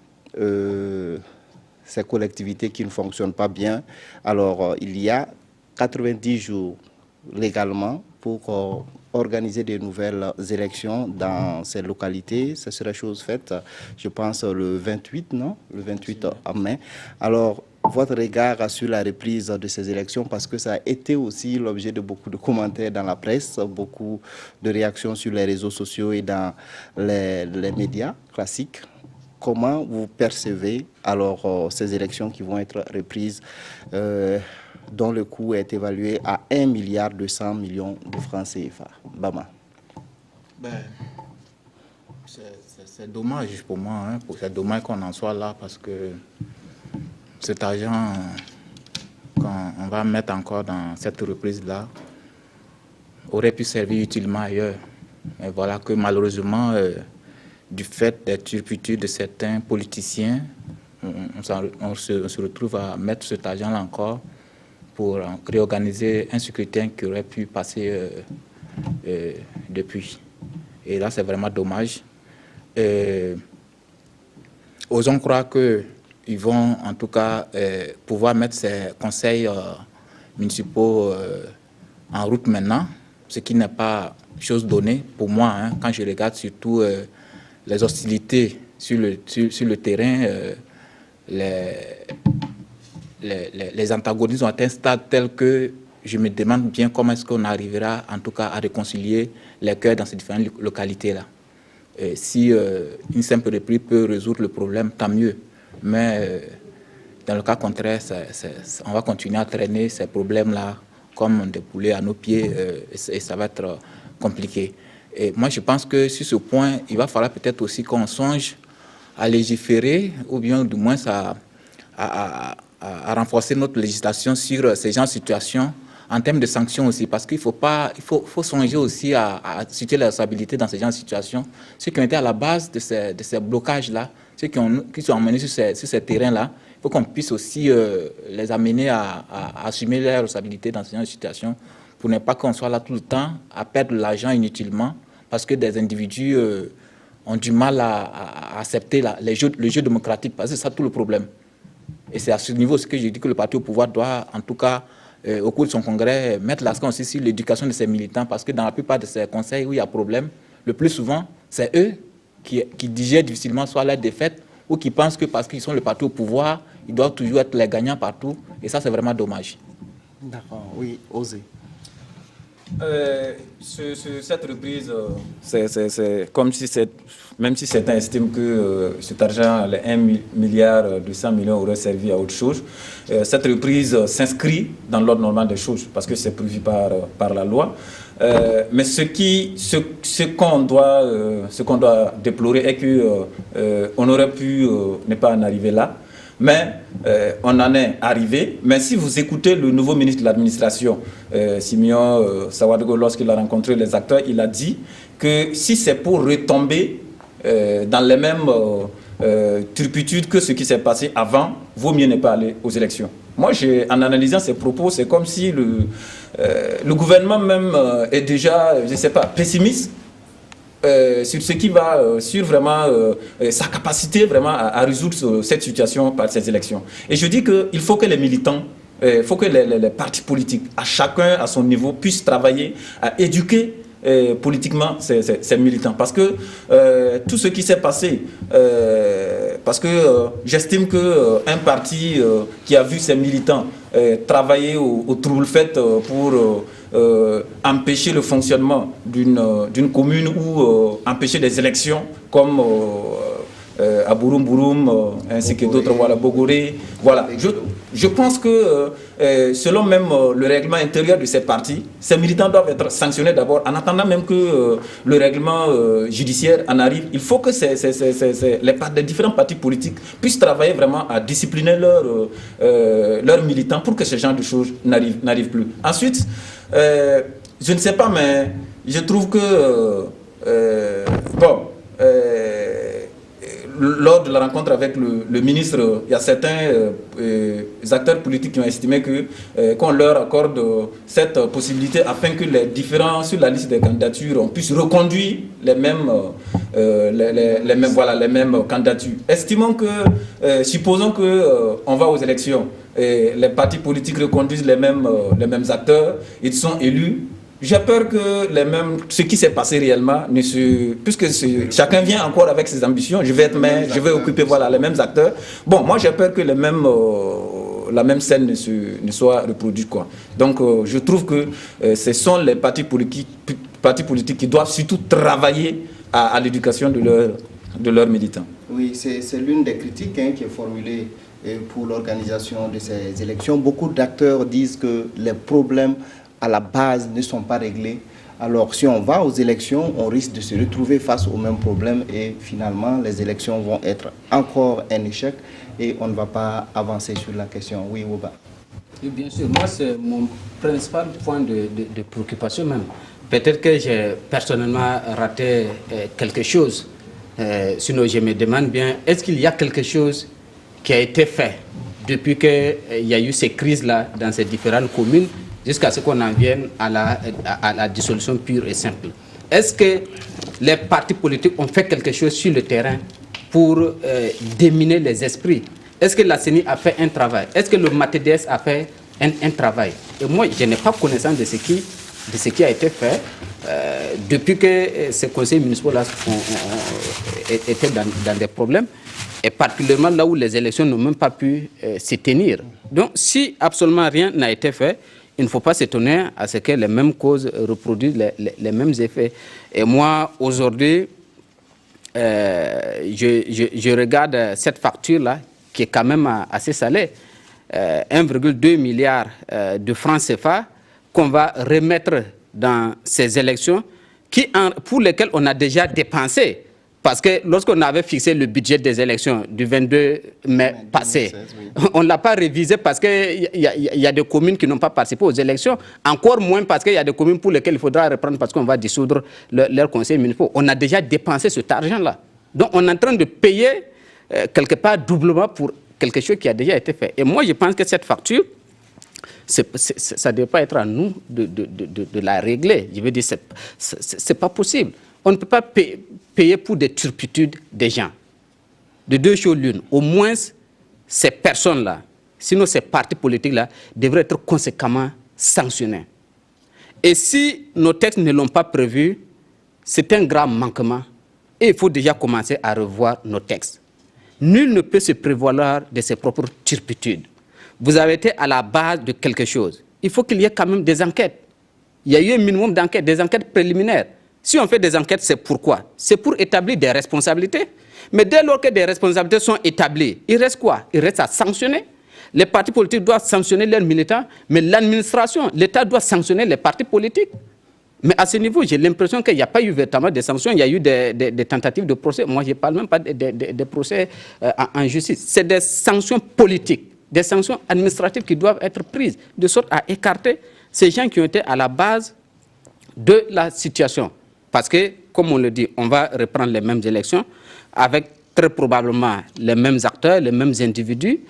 ces collectivités qui ne fonctionnent pas bien. Alors, il y a 90 jours légalement pour organiser de nouvelles élections dans ces localités. Ce serait chose faite, je pense, le 28, non? Le 28 mai. Alors, votre regard sur la reprise de ces élections, parce que ça a été aussi l'objet de beaucoup de commentaires dans la presse, beaucoup de réactions sur les réseaux sociaux et dans les médias classiques. Comment vous percevez alors ces élections qui vont être reprises, dont le coût est évalué à 1,2 milliard de francs CFA? Bama. C'est dommage pour moi, c'est dommage qu'on en soit là, parce que cet argent qu'on va mettre encore dans cette reprise-là aurait pu servir utilement ailleurs. Mais voilà que malheureusement, du fait des turpitudes de certains politiciens, on se retrouve à mettre cet argent-là encore pour réorganiser un scrutin qui aurait pu passer depuis. Et là, c'est vraiment dommage. Osons croire qu'ils vont en tout cas pouvoir mettre ces conseils municipaux en route maintenant, ce qui n'est pas chose donnée pour moi, quand je regarde surtout les hostilités sur le terrain, les antagonismes ont atteint un stade tel que je me demande bien comment est-ce qu'on arrivera en tout cas à réconcilier les cœurs dans ces différentes localités-là. Si une simple reprise peut résoudre le problème, tant mieux. Mais dans le cas contraire, on va continuer à traîner ces problèmes-là comme des poulets à nos pieds et ça va être compliqué. Et moi, je pense que sur ce point, il va falloir peut-être aussi qu'on songe à légiférer ou bien du moins à renforcer notre législation sur ces genres de situations en termes de sanctions aussi, parce qu'il faut songer aussi à situer la responsabilité dans ces genres de situations. Ceux qui ont été à la base de ces blocages-là, ceux qui sont emmenés sur ces terrains-là, il faut qu'on puisse aussi les amener à assumer leurs responsabilités dans ces genres de situations pour ne pas qu'on soit là tout le temps à perdre de l'argent inutilement parce que des individus ont du mal à accepter le jeu démocratique, parce que c'est ça tout le problème. Et c'est à ce niveau que je dis que le parti au pouvoir doit, en tout cas, au cours de son congrès, mettre l'accent aussi sur l'éducation de ses militants, parce que dans la plupart de ces conseils où il y a problème, le plus souvent, c'est eux qui digèrent difficilement soit la défaite ou qui pensent que parce qu'ils sont le parti au pouvoir, ils doivent toujours être les gagnants partout. Et ça, c'est vraiment dommage. D'accord, oui, osez. Cette reprise, c'est comme si, même si certains estiment que cet argent, les 1,2 milliard aurait servi à autre chose, cette reprise s'inscrit dans l'ordre normal des choses parce que c'est prévu par la loi. Mais ce qu'on doit déplorer est qu'on aurait pu ne pas en arriver là. Mais on en est arrivé. Mais si vous écoutez le nouveau ministre de l'administration, Simeon Sawadogo, lorsqu'il a rencontré les acteurs, il a dit que si c'est pour retomber dans les mêmes turpitudes que ce qui s'est passé avant, vaut mieux ne pas aller aux élections. Moi, en analysant ces propos, c'est comme si le gouvernement même est déjà, je ne sais pas, pessimiste sur ce qui va, sur vraiment sa capacité vraiment à résoudre cette situation par ces élections. Et je dis qu'il faut que les militants, il faut que les partis politiques, à chacun à son niveau, puissent travailler à éduquer politiquement ces militants. Parce que tout ce qui s'est passé, parce que j'estime qu'un parti qui a vu ses militants travailler au trouble fait pour empêcher le fonctionnement d'une commune ou empêcher des élections comme à Bouroum Bouroum, ainsi que d'autres, voilà, Bogoré. Voilà. Je pense que selon même le règlement intérieur de ces partis, ces militants doivent être sanctionnés d'abord. En attendant même que le règlement judiciaire en arrive, il faut que les différents partis politiques puissent travailler vraiment à discipliner leurs militants pour que ce genre de choses n'arrivent plus. Ensuite, je ne sais pas, mais je trouve que lors de la rencontre avec le ministre, il y a certains acteurs politiques qui ont estimé qu'on leur accorde cette possibilité afin que les différents sur la liste des candidatures, on puisse reconduire les mêmes candidatures. Estimons que, supposons qu'on va aux élections et les partis politiques reconduisent les mêmes acteurs, ils sont élus. J'ai peur que ce qui s'est passé réellement, puisque chacun vient encore avec ses ambitions, je vais être maire, je vais occuper les mêmes acteurs. Bon, moi j'ai peur que la même scène ne soit reproduite, quoi. Donc je trouve que ce sont les partis politiques qui doivent surtout travailler à l'éducation de leurs militants. Oui, c'est l'une des critiques qui est formulée pour l'organisation de ces élections. Beaucoup d'acteurs disent que les problèmes à la base ne sont pas réglés. Alors si on va aux élections, on risque de se retrouver face aux mêmes problèmes et finalement les élections vont être encore un échec et on ne va pas avancer sur la question. Oui, Woba. Oui, bien sûr, moi c'est mon principal point de préoccupation même. Peut-être que j'ai personnellement raté quelque chose. Sinon je me demande bien, est-ce qu'il y a quelque chose qui a été fait depuis qu'il y a eu ces crises-là dans ces différentes communes jusqu'à ce qu'on en vienne à la dissolution pure et simple. Est-ce que les partis politiques ont fait quelque chose sur le terrain pour déminer les esprits? Est-ce que la CENI a fait un travail? Est-ce que le MATEDES a fait un travail? Et moi, je n'ai pas connaissance de ce qui a été fait depuis que ces conseils municipaux-là étaient dans des problèmes, et particulièrement là où les élections n'ont même pas pu se tenir. Donc, si absolument rien n'a été fait, il ne faut pas s'étonner à ce que les mêmes causes reproduisent les mêmes effets. Et moi, aujourd'hui, je regarde cette facture-là, qui est quand même assez salée, 1,2 milliard de francs CFA qu'on va remettre dans ces élections, pour lesquelles on a déjà dépensé. Parce que lorsqu'on avait fixé le budget des élections du 22 mai passé, 2016, oui, on ne l'a pas révisé parce qu'il y a des communes qui n'ont pas participé aux élections, encore moins parce qu'il y a des communes pour lesquelles il faudra reprendre parce qu'on va dissoudre leurs conseils municipaux. On a déjà dépensé cet argent-là. Donc on est en train de payer quelque part doublement pour quelque chose qui a déjà été fait. Et moi je pense que cette facture, ça ne doit pas être à nous de la régler. Je veux dire, c'est pas possible. On ne peut pas payer pour des turpitudes des gens. De deux choses l'une. Au moins, ces personnes-là, sinon ces partis politiques-là, devraient être conséquemment sanctionnés. Et si nos textes ne l'ont pas prévu, c'est un grave manquement. Et il faut déjà commencer à revoir nos textes. Nul ne peut se prévaloir de ses propres turpitudes. Vous avez été à la base de quelque chose. Il faut qu'il y ait quand même des enquêtes. Il y a eu un minimum d'enquêtes, des enquêtes préliminaires. Si on fait des enquêtes, c'est pourquoi? C'est pour établir des responsabilités. Mais dès lors que des responsabilités sont établies, il reste quoi? Il reste à sanctionner. Les partis politiques doivent sanctionner leurs militants, mais l'administration, l'État doit sanctionner les partis politiques. Mais à ce niveau, j'ai l'impression qu'il n'y a pas eu véritablement de sanctions, il y a eu des tentatives de procès. Moi, je ne parle même pas de procès en justice. C'est des sanctions politiques, des sanctions administratives qui doivent être prises, de sorte à écarter ces gens qui ont été à la base de la situation. Parce que, comme on le dit, on va reprendre les mêmes élections avec très probablement les mêmes acteurs, les mêmes individus.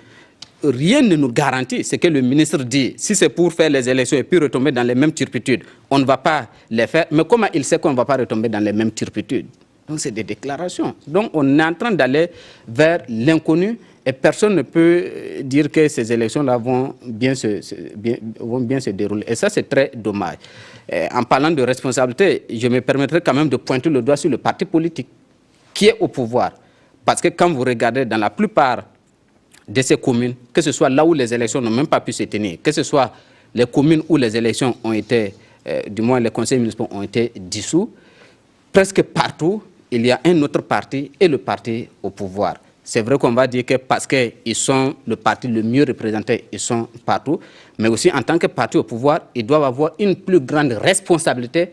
rien ne nous garantit ce que le ministre dit. Si c'est pour faire les élections et puis retomber dans les mêmes turpitudes, on ne va pas les faire. Mais comment il sait qu'on ne va pas retomber dans les mêmes turpitudes? Donc c'est des déclarations. Donc on est en train d'aller vers l'inconnu et personne ne peut dire que ces élections-là vont bien se dérouler. Et ça, c'est très dommage. En parlant de responsabilité, je me permettrai quand même de pointer le doigt sur le parti politique qui est au pouvoir. Parce que quand vous regardez dans la plupart de ces communes, que ce soit là où les élections n'ont même pas pu se tenir, que ce soit les communes où les élections ont été, du moins les conseils municipaux ont été dissous, presque partout, il y a un autre parti et le parti au pouvoir. C'est vrai qu'on va dire que parce qu'ils sont le parti le mieux représenté, ils sont partout, mais aussi en tant que parti au pouvoir, ils doivent avoir une plus grande responsabilité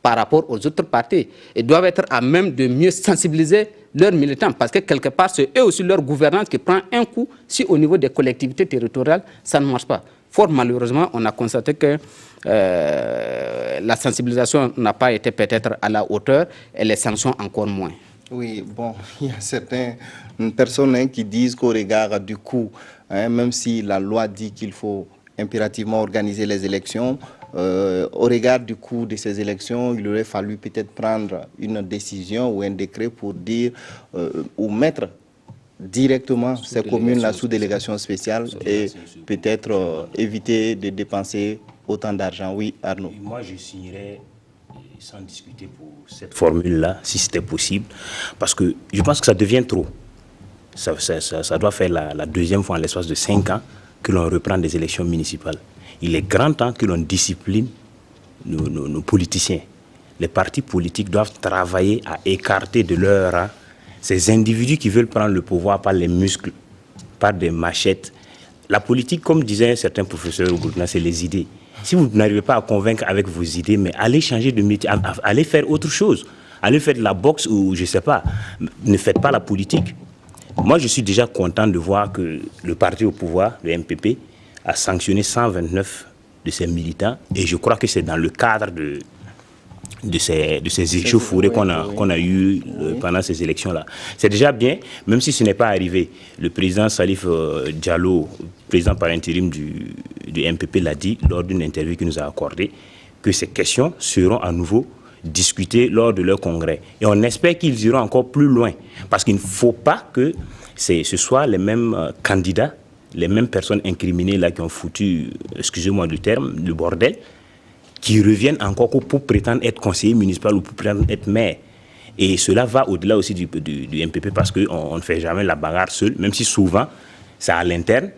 par rapport aux autres partis. Ils doivent être à même de mieux sensibiliser leurs militants, parce que quelque part, c'est eux aussi leur gouvernance qui prend un coup si au niveau des collectivités territoriales, ça ne marche pas. Fort malheureusement, on a constaté que la sensibilisation n'a pas été peut-être à la hauteur et les sanctions encore moins. Oui, bon, il y a certaines personnes qui disent qu'au regard du coût, même si la loi dit qu'il faut impérativement organiser les élections, au regard du coût de ces élections, il aurait fallu peut-être prendre une décision ou un décret pour dire ou mettre directement ces communes-là sous délégation spéciale et peut-être éviter de dépenser autant d'argent. Oui, Arnaud. Moi, je signerais sans discuter pour cette formule-là, si c'était possible, parce que je pense que ça devient trop. Ça doit faire la deuxième fois en l'espace de 5 ans que l'on reprend des élections municipales. Il est grand temps que l'on discipline nos politiciens. Les partis politiques doivent travailler à écarter de leur rang ces individus qui veulent prendre le pouvoir par les muscles, par des machettes. La politique, comme disaient certains professeurs au Burkina, c'est les idées. Si vous n'arrivez pas à convaincre avec vos idées, mais allez changer de métier, allez faire autre chose. Allez faire de la boxe ou je ne sais pas. Ne faites pas la politique. Moi, je suis déjà content de voir que le parti au pouvoir, le MPP, a sanctionné 129 de ses militants. Et je crois que c'est dans le cadre de ces échauffourées qu'on a eues pendant ces élections-là. C'est déjà bien, même si ce n'est pas arrivé. Le président Salif Diallo, président par intérim du MPP, l'a dit lors d'une interview qu'il nous a accordée, que ces questions seront à nouveau discutées lors de leur congrès. Et on espère qu'ils iront encore plus loin, parce qu'il ne faut pas que ce soit les mêmes candidats, les mêmes personnes incriminées là qui ont foutu, excusez-moi du terme, le bordel, qui reviennent encore pour prétendre être conseiller municipal ou pour prétendre être maire. Et cela va au-delà aussi du MPP parce qu'on ne fait jamais la bagarre seul, même si souvent, c'est à l'interne.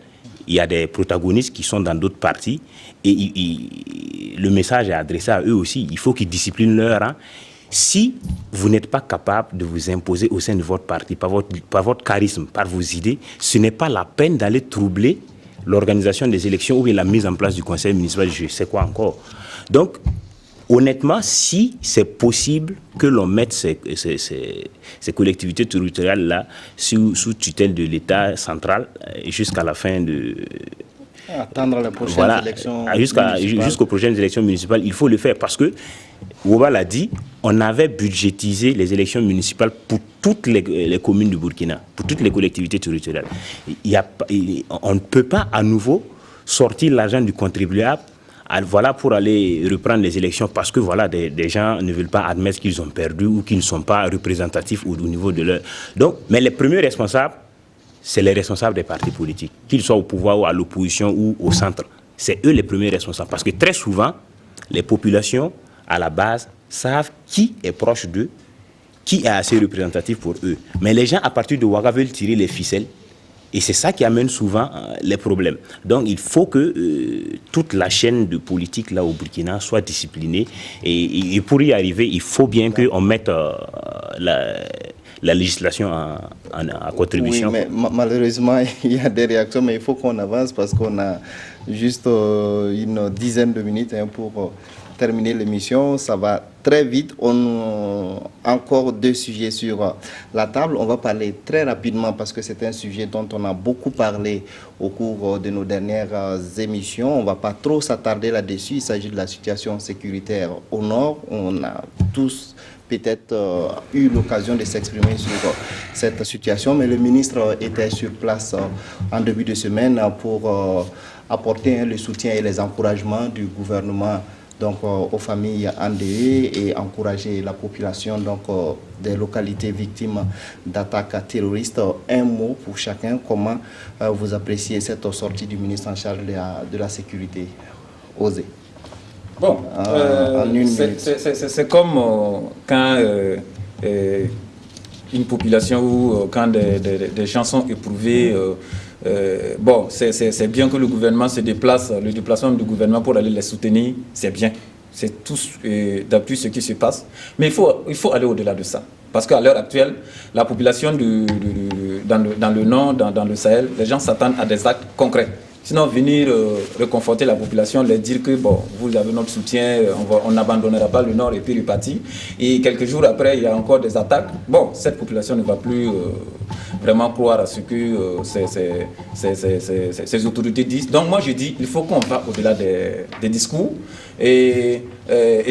Il y a des protagonistes qui sont dans d'autres partis et le message est adressé à eux aussi. Il faut qu'ils disciplinent leur rang. Si vous n'êtes pas capable de vous imposer au sein de votre parti, par votre charisme, par vos idées, ce n'est pas la peine d'aller troubler l'organisation des élections ou bien la mise en place du conseil municipal, je sais quoi encore. Donc, honnêtement, si c'est possible que l'on mette ces collectivités territoriales-là sous tutelle de l'État central jusqu'à la fin de... Attendre les prochaines élections jusqu'aux prochaines élections municipales, il faut le faire parce que, Woba l'a dit, on avait budgétisé les élections municipales pour toutes les communes du Burkina, pour toutes les collectivités territoriales. On ne peut pas à nouveau sortir l'argent du contribuable pour aller reprendre les élections parce que des gens ne veulent pas admettre qu'ils ont perdu ou qu'ils ne sont pas représentatifs au niveau de leur... Donc, mais les premiers responsables, c'est les responsables des partis politiques, qu'ils soient au pouvoir ou à l'opposition ou au centre. C'est eux les premiers responsables parce que très souvent, les populations, à la base, savent qui est proche d'eux, qui est assez représentatif pour eux. Mais les gens, à partir de Ouaga, veulent tirer les ficelles. Et c'est ça qui amène souvent les problèmes. Donc il faut que toute la chaîne de politique là au Burkina soit disciplinée. Et pour y arriver, il faut bien qu'on mette la législation à contribution. Oui, mais malheureusement, il y a des réactions, mais il faut qu'on avance parce qu'on a juste une dizaine de minutes pour terminer l'émission. Ça va très vite. On a encore 2 sujets sur la table. On va parler très rapidement parce que c'est un sujet dont on a beaucoup parlé au cours de nos dernières émissions. On ne va pas trop s'attarder là-dessus. Il s'agit de la situation sécuritaire au nord. On a tous peut-être eu l'occasion de s'exprimer sur cette situation, mais le ministre était sur place en début de semaine pour apporter le soutien et les encouragements du gouvernement donc, aux familles endeuillées et encourager la population donc, des localités victimes d'attaques terroristes. Un mot pour chacun, comment vous appréciez cette sortie du ministre en charge de la sécurité? Osez. Bon, c'est comme quand une population ou quand des gens sont éprouvés. Bon, c'est bien que le gouvernement se déplace, le déplacement du gouvernement pour aller les soutenir, c'est bien. C'est tout d'après ce qui se passe. Mais il faut aller au-delà de ça. Parce qu'à l'heure actuelle, la population dans le nord, dans le Sahel, les gens s'attendent à des actes concrets. Sinon, venir réconforter la population, leur dire que bon, vous avez notre soutien, on n'abandonnera pas le Nord et puis repartir. Et quelques jours après, il y a encore des attaques. Bon, cette population ne va plus vraiment croire à ce que ces autorités disent. Donc moi, je dis, il faut qu'on va au-delà des discours et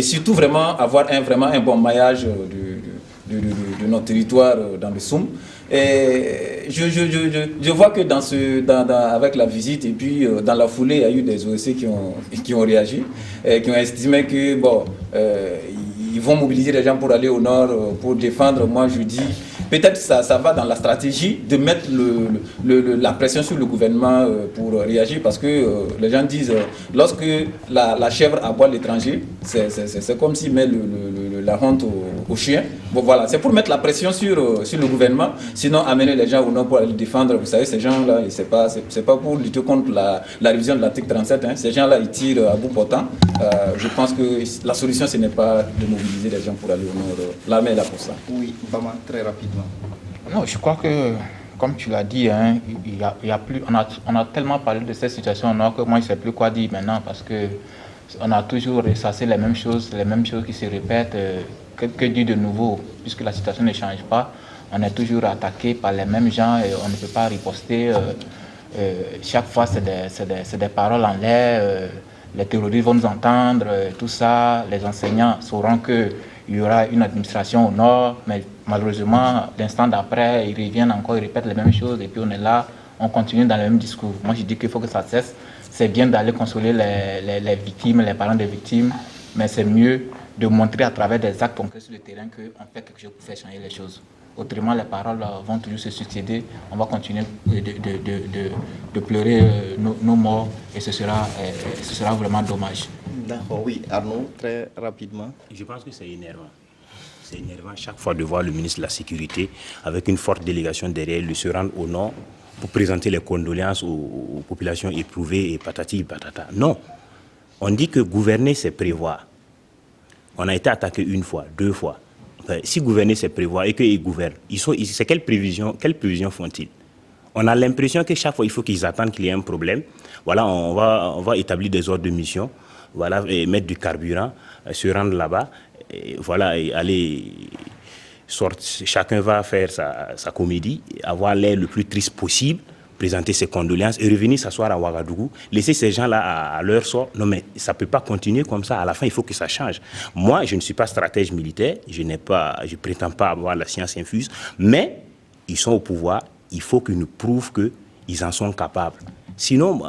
surtout vraiment avoir un bon maillage de notre territoire dans le Soum. Et je vois que avec la visite et puis dans la foulée, il y a eu des OSC qui ont réagi, et qui ont estimé que bon, ils vont mobiliser les gens pour aller au nord, pour défendre. Moi, je dis, peut-être ça va dans la stratégie de mettre la pression sur le gouvernement pour réagir, parce que les gens disent, lorsque la chèvre aboie l'étranger, c'est comme s'il met la honte au chien. Bon, voilà, c'est pour mettre la pression sur le gouvernement, sinon amener les gens au nord pour aller défendre. Vous savez, ces gens-là, c'est pas pour lutter contre la révision de l'article 37. Hein. Ces gens-là, ils tirent à bout portant. Je pense que la solution, ce n'est pas de mobiliser les gens pour aller au nord. L'armée est là pour ça. Oui, Bama, très rapidement. Non, je crois que, comme tu l'as dit, hein, il y a plus, on a tellement parlé de cette situation au nord que moi, je ne sais plus quoi dire maintenant, parce que on a toujours ressassé les mêmes choses qui se répètent. Que dire de nouveau, puisque la situation ne change pas, on est toujours attaqué par les mêmes gens et on ne peut pas riposter. Chaque fois, c'est des paroles en l'air. Les terroristes vont nous entendre, tout ça. Les enseignants sauront qu'il y aura une administration au nord, mais malheureusement, l'instant d'après, ils reviennent encore, ils répètent les mêmes choses et puis on est là, on continue dans le même discours. Moi, je dis qu'il faut que ça cesse. C'est bien d'aller consoler les victimes, les parents des victimes, mais c'est mieux de montrer à travers des actes concrets sur le terrain qu'on fait quelque chose pour faire changer les choses. Autrement, les paroles vont toujours se succéder. On va continuer de pleurer nos morts et ce sera vraiment dommage. D'accord, oui. Arnaud, très rapidement. Je pense que c'est énervant. C'est énervant chaque fois de voir le ministre de la Sécurité avec une forte délégation derrière lui se rendre au nord pour présenter les condoléances aux populations éprouvées et patati patata. Non. On dit que gouverner, c'est prévoir. On a été attaqué une fois, deux fois. Enfin, si gouverner, c'est prévoir et qu'ils gouvernent, c'est quelle prévision font-ils? On a l'impression que chaque fois, il faut qu'ils attendent qu'il y ait un problème. Voilà, on va établir des ordres de mission, voilà, et mettre du carburant, se rendre là-bas, et voilà, et aller sortir. Chacun va faire sa comédie, avoir l'air le plus triste possible, présenter ses condoléances et revenir s'asseoir à Ouagadougou, laisser ces gens-là à leur sort. Non, mais ça ne peut pas continuer comme ça. À la fin, il faut que ça change. Moi, je ne suis pas stratège militaire, je ne prétends pas avoir la science infuse, mais ils sont au pouvoir, il faut qu'ils nous prouvent qu'ils en sont capables. Sinon,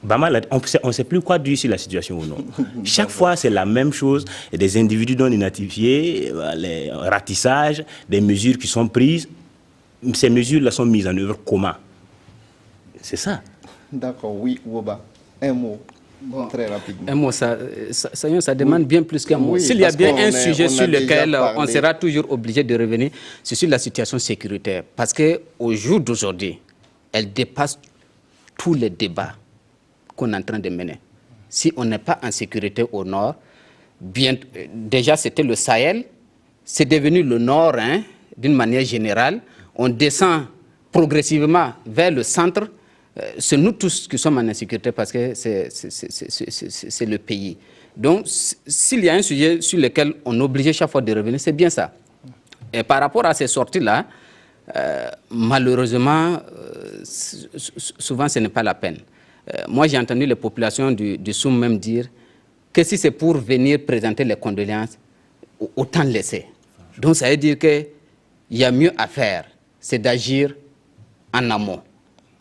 Bama, on ne sait plus quoi dire sur la situation ou non. Chaque fois, c'est la même chose. Des individus non identifiés, les ratissages, des mesures qui sont prises. Ces mesures-là sont mises en œuvre comment? C'est ça. D'accord, oui, Woba. Un mot, très rapidement. Un mot, ça demande bien plus qu'un mot. Oui, s'il y a bien un sujet sur lequel on sera toujours obligé de revenir, c'est sur la situation sécuritaire. Parce qu'au jour d'aujourd'hui, elle dépasse tous les débats qu'on est en train de mener. Si on n'est pas en sécurité au nord, déjà c'était le Sahel, c'est devenu le nord, hein, d'une manière générale. On descend progressivement vers le centre. C'est nous tous qui sommes en insécurité parce que c'est le pays. Donc, s'il y a un sujet sur lequel on est obligé chaque fois de revenir, c'est bien ça. Et par rapport à ces sorties-là, malheureusement, souvent ce n'est pas la peine. Moi, j'ai entendu les populations du Soum même dire que si c'est pour venir présenter les condoléances, autant laisser. Donc ça veut dire qu'il y a mieux à faire, c'est d'agir en amont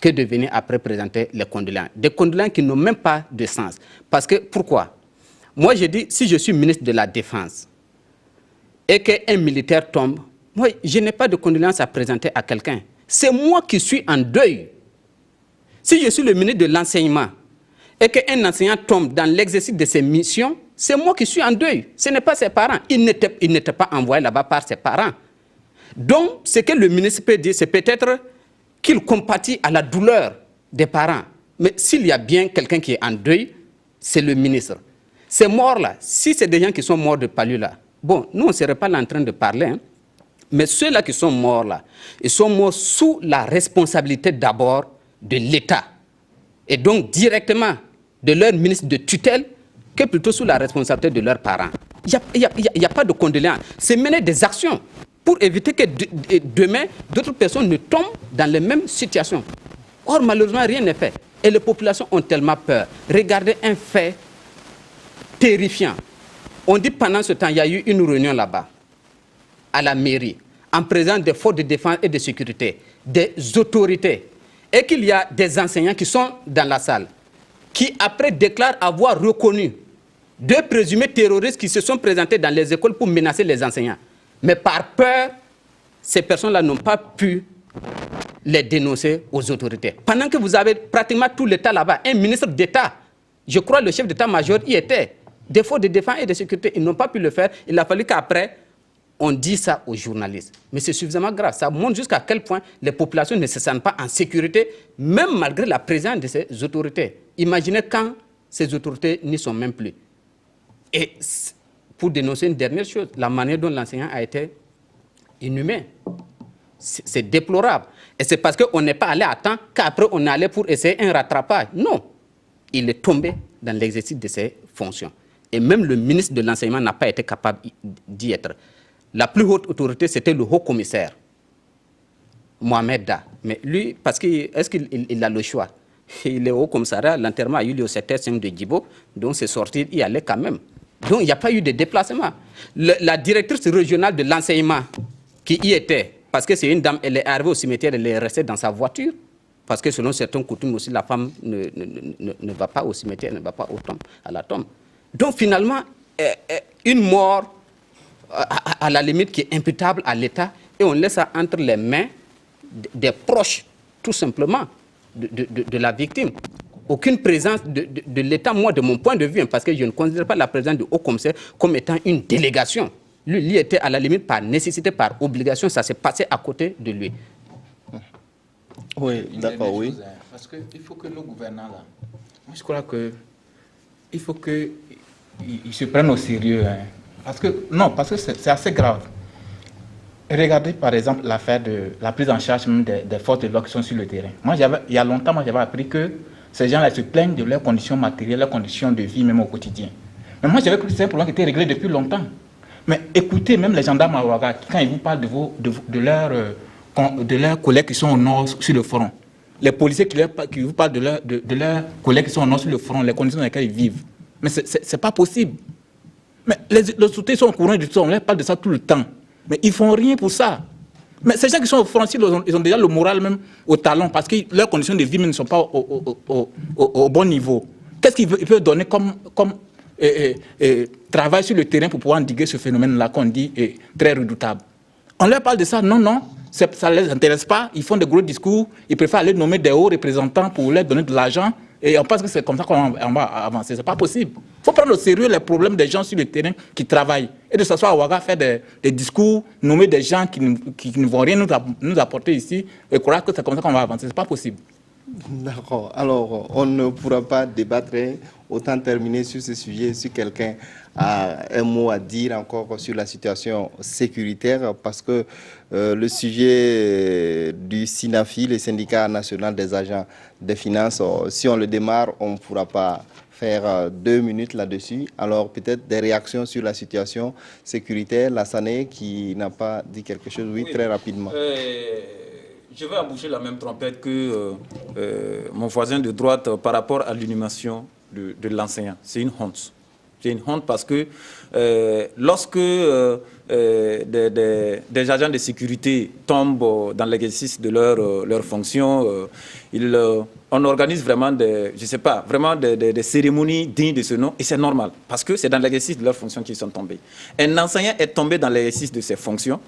que de venir après présenter les condoléances. Des condoléances qui n'ont même pas de sens. Parce que, pourquoi? Moi, je dis, si je suis ministre de la Défense et qu'un militaire tombe, moi, je n'ai pas de condoléances à présenter à quelqu'un. C'est moi qui suis en deuil. Si je suis le ministre de l'Enseignement et qu'un enseignant tombe dans l'exercice de ses missions, c'est moi qui suis en deuil. Ce n'est pas ses parents. Il n'était pas envoyé là-bas par ses parents. Donc, ce que le ministre peut dire, c'est peut-être qu'il compatit à la douleur des parents. Mais s'il y a bien quelqu'un qui est en deuil, c'est le ministre. Ces morts-là, si c'est des gens qui sont morts de palu là, bon, nous, on ne serait pas là en train de parler, hein, mais ceux-là qui sont morts là, ils sont morts sous la responsabilité d'abord de l'État. Et donc, directement de leur ministre de tutelle, que plutôt sous la responsabilité de leurs parents. Il n'y a pas de condoléances. C'est mener des actions pour éviter que demain, d'autres personnes ne tombent dans les mêmes situations. Or, malheureusement, rien n'est fait. Et les populations ont tellement peur. Regardez un fait terrifiant. On dit pendant ce temps, il y a eu une réunion là-bas, à la mairie, en présence des forces de défense et de sécurité, des autorités, et qu'il y a des enseignants qui sont dans la salle, qui après déclarent avoir reconnu deux présumés terroristes qui se sont présentés dans les écoles pour menacer les enseignants. Mais par peur, ces personnes-là n'ont pas pu les dénoncer aux autorités. Pendant que vous avez pratiquement tout l'État là-bas, un ministre d'État, je crois le chef d'État-major y était, des forces de défense et de sécurité, ils n'ont pas pu le faire. Il a fallu qu'après, on dise ça aux journalistes. Mais c'est suffisamment grave. Ça montre jusqu'à quel point les populations ne se sentent pas en sécurité, même malgré la présence de ces autorités. Imaginez quand ces autorités n'y sont même plus. Et pour dénoncer une dernière chose, la manière dont l'enseignant a été inhumain, c'est déplorable. Et c'est parce qu'on n'est pas allé à temps qu'après on est allé pour essayer un rattrapage. Non, il est tombé dans l'exercice de ses fonctions. Et même le ministre de l'Enseignement n'a pas été capable d'y être. La plus haute autorité, c'était le haut commissaire, Mohamed Da. Mais lui, parce est-ce qu'il a le choix? Il est au commissariat, l'enterrement a eu lieu au secteur 5 de Djibo, donc c'est sorti, il y allait quand même. Donc il n'y a pas eu de déplacement. La directrice régionale de l'enseignement qui y était, parce que c'est une dame, elle est arrivée au cimetière, elle est restée dans sa voiture, parce que selon certaines coutumes aussi, la femme ne va pas au cimetière, ne va pas à la tombe. Donc finalement, une mort à la limite qui est imputable à l'État, et on laisse ça entre les mains des proches, tout simplement, de la victime. Aucune présence de l'État, moi, de mon point de vue, hein, parce que je ne considère pas la présence du haut-commissaire comme étant une délégation. Lui, il était à la limite par nécessité, par obligation, ça s'est passé à côté de lui. Oui, d'accord, oui. Parce qu'il faut que nos gouvernants, là, moi je crois qu'il faut qu'ils se prennent au sérieux. Hein. Parce que c'est assez grave. Regardez par exemple l'affaire de la prise en charge même des forces de l'ordre qui sont sur le terrain. Moi, il y a longtemps, j'avais appris que ces gens-là se plaignent de leurs conditions matérielles, leurs conditions de vie, même au quotidien. Mais moi, j'avais cru que c'était un problème qui était réglé depuis longtemps. Mais écoutez, même les gendarmes à Ouaga, quand ils vous parlent de leurs collègues qui sont au nord sur le front, les policiers qui vous parlent de leurs collègues qui sont au nord sur le front, les conditions dans lesquelles ils vivent. Mais c'est pas possible. Mais les autorités sont au courant de tout ça, on leur parle de ça tout le temps. Mais ils ne font rien pour ça. Mais ces gens qui sont au front, ils ont déjà le moral même au talon parce que leurs conditions de vie ne sont pas au bon niveau. Qu'est-ce qu'ils peuvent donner comme travail sur le terrain pour pouvoir endiguer ce phénomène-là qu'on dit est très redoutable? On leur parle de ça, non, ça ne les intéresse pas, ils font des gros discours, ils préfèrent aller nommer des hauts représentants pour leur donner de l'argent et on pense que c'est comme ça qu'on va avancer. Ce n'est pas possible. Il faut prendre au sérieux les problèmes des gens sur le terrain qui travaillent. Et de s'asseoir à Ouaga, faire des discours, nommer des gens qui ne vont rien nous apporter ici et croire que c'est comme ça qu'on va avancer. Ce n'est pas possible. D'accord. Alors, on ne pourra pas débattre. Autant terminer sur ce sujet. Si quelqu'un a un mot à dire encore sur la situation sécuritaire, parce que le sujet du SINAFI, le syndicat national des agents des finances, si on le démarre, on ne pourra pas faire 2 minutes là-dessus. Alors, peut-être des réactions sur la situation sécuritaire. Lassane qui n'a pas dit quelque chose, oui. Très rapidement. Je vais emboucher la même trompette que mon voisin de droite par rapport à l'inhumation de l'enseignant. C'est une honte. C'est une honte parce que lorsque des agents de sécurité tombent dans l'exercice de leur fonction, on organise vraiment des cérémonies dignes de ce nom, et c'est normal, parce que c'est dans l'exercice de leurs fonctions qu'ils sont tombés. Un enseignant est tombé dans l'exercice de ses fonctions.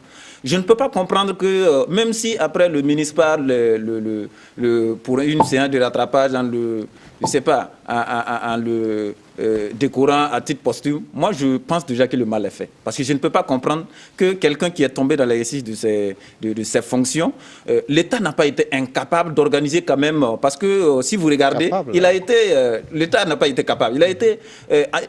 Je ne peux pas comprendre que, même si après le ministre parle pour une séance de rattrapage en le décorant à titre posthume, moi je pense déjà que le mal est fait. Parce que je ne peux pas comprendre que quelqu'un qui est tombé dans l'exercice de ses fonctions, l'État n'a pas été incapable d'organiser quand même, parce que si vous regardez, l'État n'a pas été capable. Il a été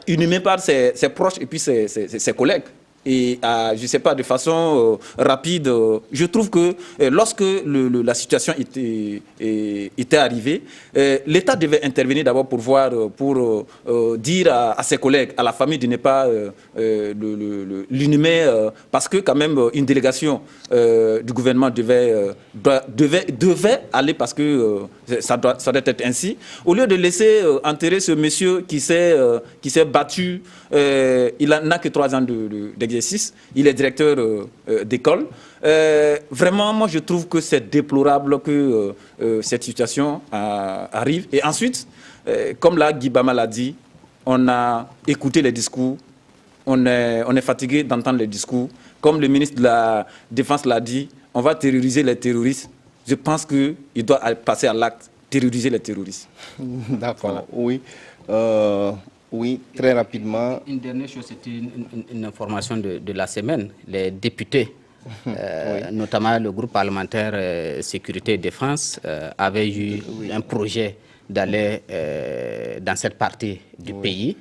inhumé par ses proches et puis ses collègues. Et je ne sais pas, de façon rapide, je trouve que lorsque la situation était arrivée, l'État devait intervenir d'abord pour dire à ses collègues, à la famille de ne pas l'inhumer, parce que quand même une délégation du gouvernement devait aller, parce que ça doit être ainsi. Au lieu de laisser enterrer ce monsieur qui s'est battu, il n'a que 3 ans d'exercice. Il est directeur d'école. Vraiment, moi, je trouve que c'est déplorable que cette situation arrive. Et ensuite, comme là, Guy Bama l'a dit, on a écouté les discours. On est fatigué d'entendre les discours. Comme le ministre de la Défense l'a dit, on va terroriser les terroristes. Je pense qu'il doit passer à l'acte, terroriser les terroristes. D'accord, voilà. Oui. Oui, très rapidement. Une dernière chose, c'était une information de la semaine. Les députés, oui, notamment le groupe parlementaire Sécurité et Défense, avaient eu un projet d'aller dans cette partie du pays.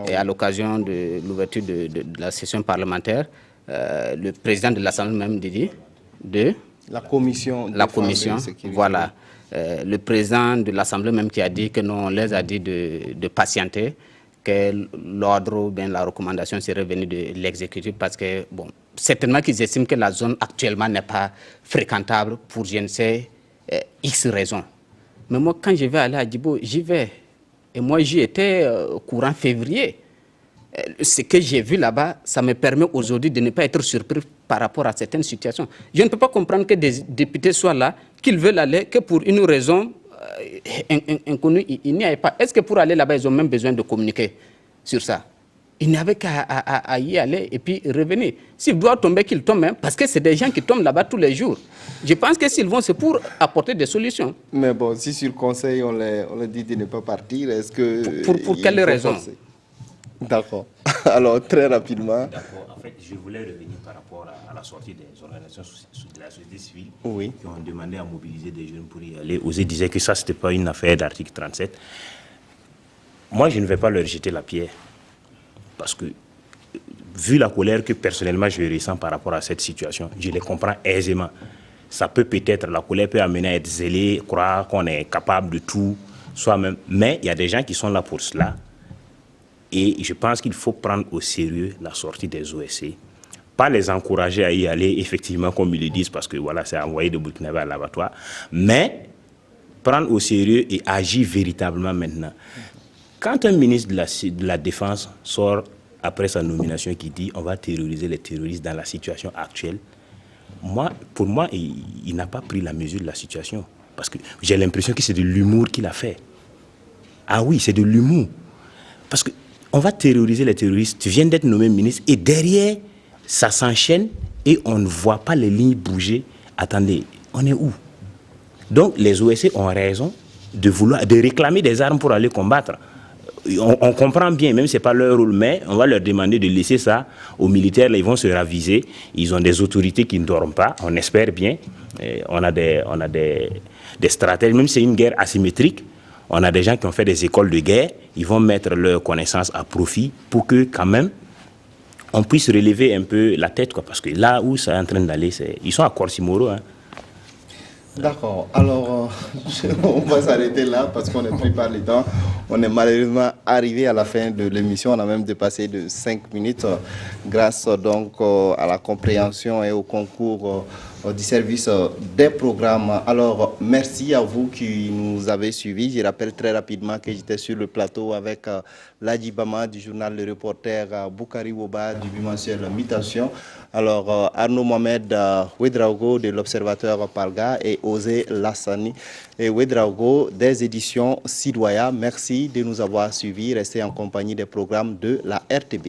Et à l'occasion de l'ouverture de la session parlementaire, le président de l'Assemblée même dit de la commission. Voilà. Le président de l'Assemblée même qui a dit que non, on les a dit de patienter, que l'ordre ou bien la recommandation serait venue de l'exécutif, parce que, bon, certainement qu'ils estiment que la zone actuellement n'est pas fréquentable pour je ne sais X raisons. Mais moi, quand je vais aller à Djibo, j'y vais. Et moi, j'y étais courant février. Ce que j'ai vu là-bas, ça me permet aujourd'hui de ne pas être surpris par rapport à certaines situations. Je ne peux pas comprendre que des députés soient là, qu'ils veulent aller, que pour une raison inconnue, ils n'y aillent pas. Est-ce que pour aller là-bas, ils ont même besoin de communiquer sur ça? Ils n'avaient qu'à y aller et puis revenir. S'ils doivent tomber, qu'ils tombent, hein, parce que c'est des gens qui tombent là-bas tous les jours. Je pense que s'ils vont, c'est pour apporter des solutions. Mais bon, si sur le conseil, on leur dit de ne pas partir, est-ce que... Pour quelle raison? D'accord. Alors, très rapidement... D'accord. En fait, je voulais revenir par rapport à la sortie des organisations de la société civile, oui, qui ont demandé à mobiliser des jeunes pour y aller. Osé disait que ça, ce n'était pas une affaire d'article 37. Moi, je ne vais pas leur jeter la pierre. Parce que, vu la colère que personnellement je ressens par rapport à cette situation, je les comprends aisément. Ça peut-être, la colère peut amener à être zélé, croire qu'on est capable de tout, soi-même. Mais il y a des gens qui sont là pour cela. Et je pense qu'il faut prendre au sérieux la sortie des OSC. Pas les encourager à y aller, effectivement, comme ils le disent, parce que voilà, c'est envoyé de Burkinabé à l'abattoir. Mais prendre au sérieux et agir véritablement maintenant. Quand un ministre de la Défense sort après sa nomination qui dit on va terroriser les terroristes dans la situation actuelle, pour moi, il n'a pas pris la mesure de la situation. Parce que j'ai l'impression que c'est de l'humour qu'il a fait. Ah oui, c'est de l'humour. Parce qu'on va terroriser les terroristes, tu viens d'être nommé ministre, et derrière, ça s'enchaîne et on ne voit pas les lignes bouger. Attendez, on est où? Donc les OSC ont raison de réclamer des armes pour aller combattre. On comprend bien, même si ce n'est pas leur rôle, mais on va leur demander de laisser ça aux militaires. Là, ils vont se raviser. Ils ont des autorités qui ne dorment pas, on espère bien. On a des stratèges, même si c'est une guerre asymétrique. On a des gens qui ont fait des écoles de guerre. Ils vont mettre leurs connaissances à profit pour que, quand même, on puisse relever un peu la tête, quoi. Parce que là où ça est en train d'aller, ils sont à Corsimoro, hein. D'accord. Alors, on va s'arrêter là parce qu'on est pris par le temps. On est malheureusement arrivé à la fin de l'émission. On a même dépassé de 5 minutes grâce donc à la compréhension et au concours du service des programmes. Alors, merci à vous qui nous avez suivis. Je rappelle très rapidement que j'étais sur le plateau avec Ladji Bama du journal Le Reporter, Boukari Woba du bimensuel Mutation, alors Arnaud Mohamed Ouedraogo de l'Observateur Palga et Osé Lassani et Ouedraogo des éditions Sidoya. Merci de nous avoir suivis. Restez en compagnie des programmes de la RTB.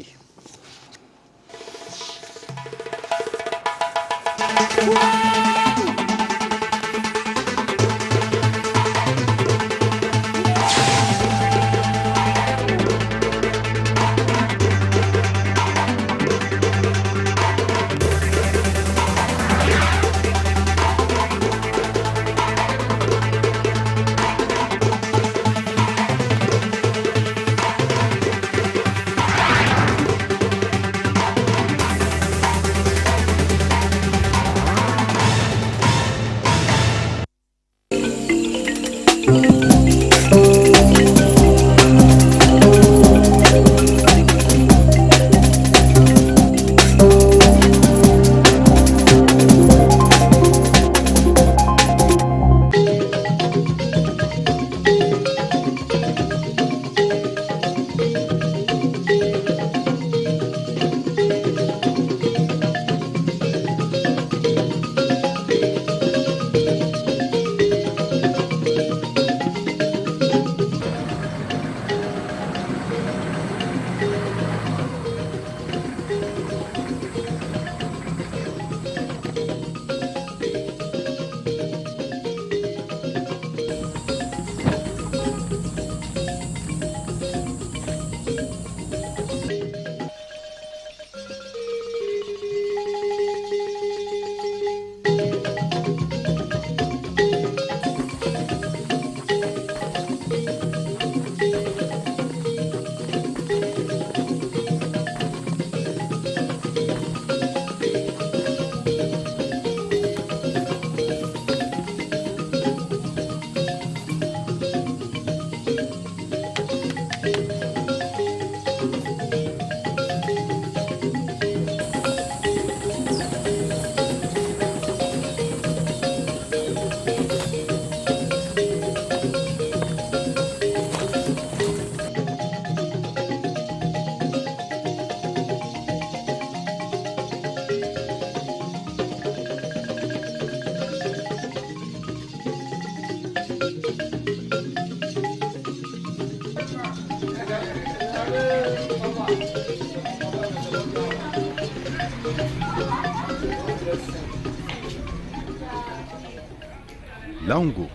Lango,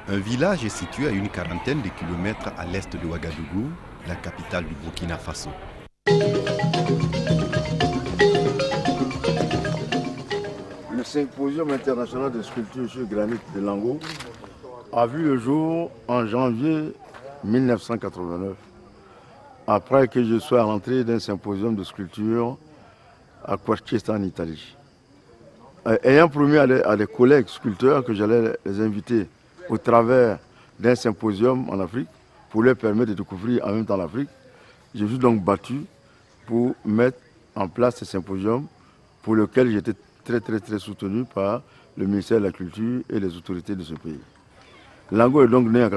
un village situé à une quarantaine de kilomètres à l'est de Ouagadougou, la capitale du Burkina Faso. Le symposium international de sculpture sur granit de Lango a vu le jour en janvier 1989, après que je sois rentré d'un symposium de sculpture à Quartiesta en Italie. Ayant promis à des collègues sculpteurs que j'allais les inviter au travers d'un symposium en Afrique pour leur permettre de découvrir en même temps l'Afrique, je me suis donc battu pour mettre en place ce symposium pour lequel j'étais très soutenu par le ministère de la Culture et les autorités de ce pays. Lango est donc né en